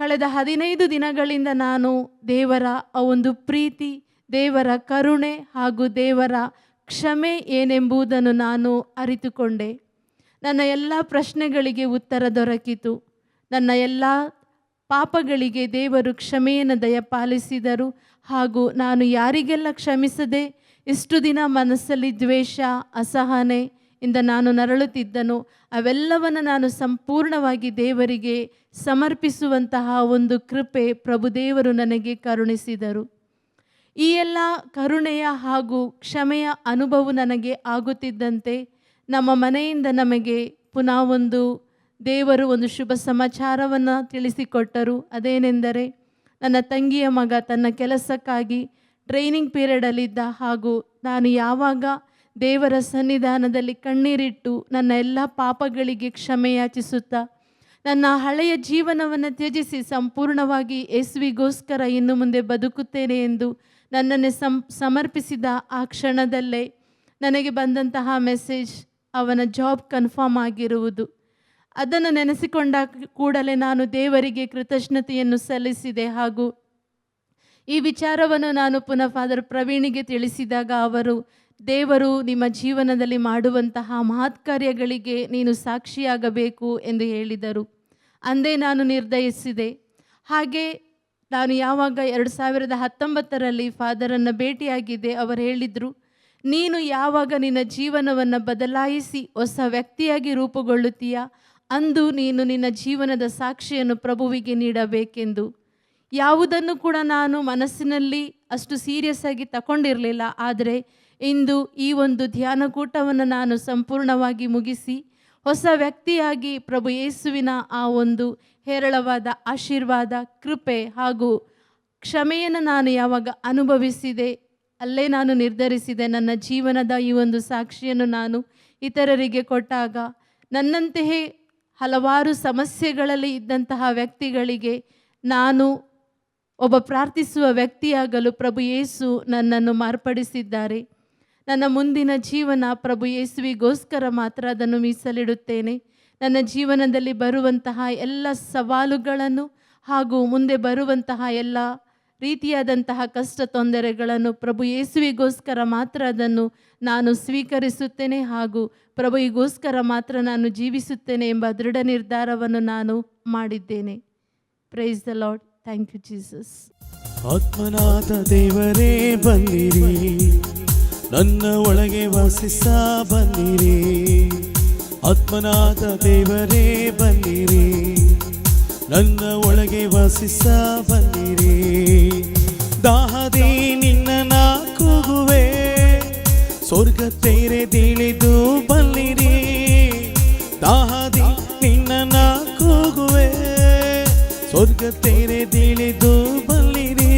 ಕಳೆದ 15 ದಿನಗಳಿಂದ ನಾನು ದೇವರ ಆ ಒಂದು ಪ್ರೀತಿ, ದೇವರ ಕರುಣೆ ಹಾಗೂ ದೇವರ ಕ್ಷಮೆ ಏನೆಂಬುದನ್ನು ನಾನು ಅರಿತುಕೊಂಡೆ. ನನ್ನ ಎಲ್ಲ ಪ್ರಶ್ನೆಗಳಿಗೆ ಉತ್ತರ ದೊರಕಿತು. ನನ್ನ ಎಲ್ಲ ಪಾಪಗಳಿಗೆ ದೇವರು ಕ್ಷಮೆಯನ್ನು ದಯಪಾಲಿಸಿದರು. ಹಾಗೂ ನಾನು ಯಾರಿಗೆಲ್ಲ ಕ್ಷಮಿಸದೆ ಇಷ್ಟು ದಿನ ಮನಸ್ಸಲ್ಲಿ ದ್ವೇಷ, ಅಸಹನೆ ಇಂದ ನಾನು ನರಳುತ್ತಿದ್ದನು, ಅವೆಲ್ಲವನ್ನು ನಾನು ಸಂಪೂರ್ಣವಾಗಿ ದೇವರಿಗೆ ಸಮರ್ಪಿಸುವಂತಹ ಒಂದು ಕೃಪೆ ಪ್ರಭುದೇವರು ನನಗೆ ಕರುಣಿಸಿದರು. ಈ ಎಲ್ಲ ಕರುಣೆಯ ಹಾಗೂ ಕ್ಷಮೆಯ ಅನುಭವ ನನಗೆ ಆಗುತ್ತಿದ್ದಂತೆ ನಮ್ಮ ಮನೆಯಿಂದ ನಮಗೆ ಪುನಃ ದೇವರು ಒಂದು ಶುಭ ಸಮಾಚಾರವನ್ನು ತಿಳಿಸಿಕೊಟ್ಟರು. ಅದೇನೆಂದರೆ ನನ್ನ ತಂಗಿಯ ಮಗ ತನ್ನ ಕೆಲಸಕ್ಕಾಗಿ ಟ್ರೈನಿಂಗ್ ಪೀರಿಯಡಲ್ಲಿದ್ದ ಹಾಗೂ ನಾನು ಯಾವಾಗ ದೇವರ ಸನ್ನಿಧಾನದಲ್ಲಿ ಕಣ್ಣೀರಿಟ್ಟು ನನ್ನ ಎಲ್ಲ ಪಾಪಗಳಿಗೆ ಕ್ಷಮೆ ಯಾಚಿಸುತ್ತಾ ನನ್ನ ಹಳೆಯ ಜೀವನವನ್ನು ತ್ಯಜಿಸಿ ಸಂಪೂರ್ಣವಾಗಿ ಯೇಸುವಿಗೋಸ್ಕರ ಇನ್ನು ಮುಂದೆ ಬದುಕುತ್ತೇನೆ ಎಂದು ನನ್ನನ್ನೇ ಸಮರ್ಪಿಸಿದ ಆ ಕ್ಷಣದಲ್ಲೇ ನನಗೆ ಬಂದಂತಹ ಮೆಸೇಜ್ ಅವನ ಜಾಬ್ ಕನ್ಫರ್ಮ್ ಆಗಿರುವುದು. ಅದನ್ನು ನೆನೆಸಿಕೊಂಡ ಕೂಡಲೇ ನಾನು ದೇವರಿಗೆ ಕೃತಜ್ಞತೆಯನ್ನು ಸಲ್ಲಿಸಿದೆ. ಹಾಗೂ ಈ ವಿಚಾರವನ್ನು ನಾನು ಪುನಃ ಫಾದರ್ ಪ್ರವೀಣಿಗೆ ತಿಳಿಸಿದಾಗ ಅವರು, ದೇವರು ನಿಮ್ಮ ಜೀವನದಲ್ಲಿ ಮಾಡುವಂತಹ ಮಹತ್ ಕಾರ್ಯಗಳಿಗೆ ನೀನು ಸಾಕ್ಷಿಯಾಗಬೇಕು ಎಂದು ಹೇಳಿದರು. ಅಂದೇ ನಾನು ನಿರ್ಧರಿಸಿದೆ. ಹಾಗೆ ನಾನು ಯಾವಾಗ 2019ರಲ್ಲಿ ಫಾದರನ್ನು ಭೇಟಿಯಾಗಿದ್ದೆ, ಅವರು ಹೇಳಿದರು, ನೀನು ಯಾವಾಗ ನಿನ್ನ ಜೀವನವನ್ನು ಬದಲಾಯಿಸಿ ಹೊಸ ವ್ಯಕ್ತಿಯಾಗಿ ರೂಪುಗೊಳ್ಳುತ್ತೀಯ ಅಂದು ನೀನು ನಿನ್ನ ಜೀವನದ ಸಾಕ್ಷಿಯನ್ನು ಪ್ರಭುವಿಗೆ ನೀಡಬೇಕೆಂದು. ಯಾವುದನ್ನು ಕೂಡ ನಾನು ಮನಸ್ಸಿನಲ್ಲಿ ಅಷ್ಟು ಸೀರಿಯಸ್ ಆಗಿ ತಗೊಂಡಿರಲಿಲ್ಲ. ಆದರೆ ಇಂದು ಈ ಒಂದು ಧ್ಯಾನಕೂಟವನ್ನು ನಾನು ಸಂಪೂರ್ಣವಾಗಿ ಮುಗಿಸಿ ಹೊಸ ವ್ಯಕ್ತಿಯಾಗಿ ಪ್ರಭು ಯೇಸುವಿನ ಆ ಒಂದು ಹೇರಳವಾದ ಆಶೀರ್ವಾದ, ಕೃಪೆ ಹಾಗೂ ಕ್ಷಮೆಯನ್ನು ನಾನು ಯಾವಾಗ ಅನುಭವಿಸಿದೆ, ಅಲ್ಲೇ ನಾನು ನಿರ್ಧರಿಸಿದೆ ನನ್ನ ಜೀವನದ ಈ ಒಂದು ಸಾಕ್ಷಿಯನ್ನು ನಾನು ಇತರರಿಗೆ ಕೊಟ್ಟಾಗ ನನ್ನಂತೆಯೇ ಹಲವಾರು ಸಮಸ್ಯೆಗಳಲ್ಲಿ ಇದ್ದಂತಹ ವ್ಯಕ್ತಿಗಳಿಗೆ ನಾನು ಒಬ್ಬ ಪ್ರಾರ್ಥಿಸುವ ವ್ಯಕ್ತಿಯಾಗಲು ಪ್ರಭು ಯೇಸು ನನ್ನನ್ನು ಮಾರ್ಪಡಿಸಿದ್ದಾರೆ. ನನ್ನ ಮುಂದಿನ ಜೀವನ ಪ್ರಭು ಯೇಸುವಿಗೋಸ್ಕರ ಮಾತ್ರ ಅದನ್ನು ಮೀಸಲಿಡುತ್ತೇನೆ. ನನ್ನ ಜೀವನದಲ್ಲಿ ಬರುವಂತಹ ಎಲ್ಲ ಸವಾಲುಗಳನ್ನು ಹಾಗೂ ಮುಂದೆ ಬರುವಂತಹ ಎಲ್ಲ ರೀತಿಯಾದಂತಹ ಕಷ್ಟ ತೊಂದರೆಗಳನ್ನು ಪ್ರಭು ಯೇಸುವಿಗೋಸ್ಕರ ಮಾತ್ರ ಅದನ್ನು ನಾನು ಸ್ವೀಕರಿಸುತ್ತೇನೆ ಹಾಗೂ ಪ್ರಭುವಿಗೋಸ್ಕರ ಮಾತ್ರ ನಾನು ಜೀವಿಸುತ್ತೇನೆ ಎಂಬ ದೃಢ ನಿರ್ಧಾರವನ್ನು ನಾನು ಮಾಡಿದ್ದೇನೆ. Praise the Lord. Thank you Jesus. ಆತ್ಮನಾದ ದೇವರೇ ಬಂದಿರಿ, ನನ್ನ ಒಳಗೆ ವಾಸಿಸ ಬಂದಿರಿ. ಆತ್ಮನಾದ ದೇವರೇ ಬಂದಿರಿ, ನನ್ನ ಒಳಗೆ ವಾಸಿಸ ಬಂದಿರಿ. ದಾಹದಿ ನಿನ್ನ ಕೂಗುವೆ, ಸ್ವರ್ಗ ತೆರೆದಿಳಿದು ಬಲ್ಲಿರಿ. ದಾಹದಿ ನಿನ್ನ ಕೂಗುವೆ, ಸ್ವರ್ಗ ತೆರೆದಿಳಿದು ಬಲ್ಲಿರಿ.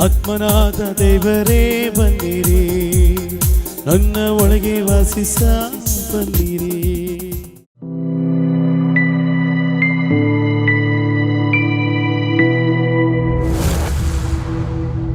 ಆತ್ಮನಾದ ದೇವರೇ ಬಂದಿರಿ, ನನ್ನ ಒಳಗೆ ವಾಸಿಸ ಬಂದಿರಿ.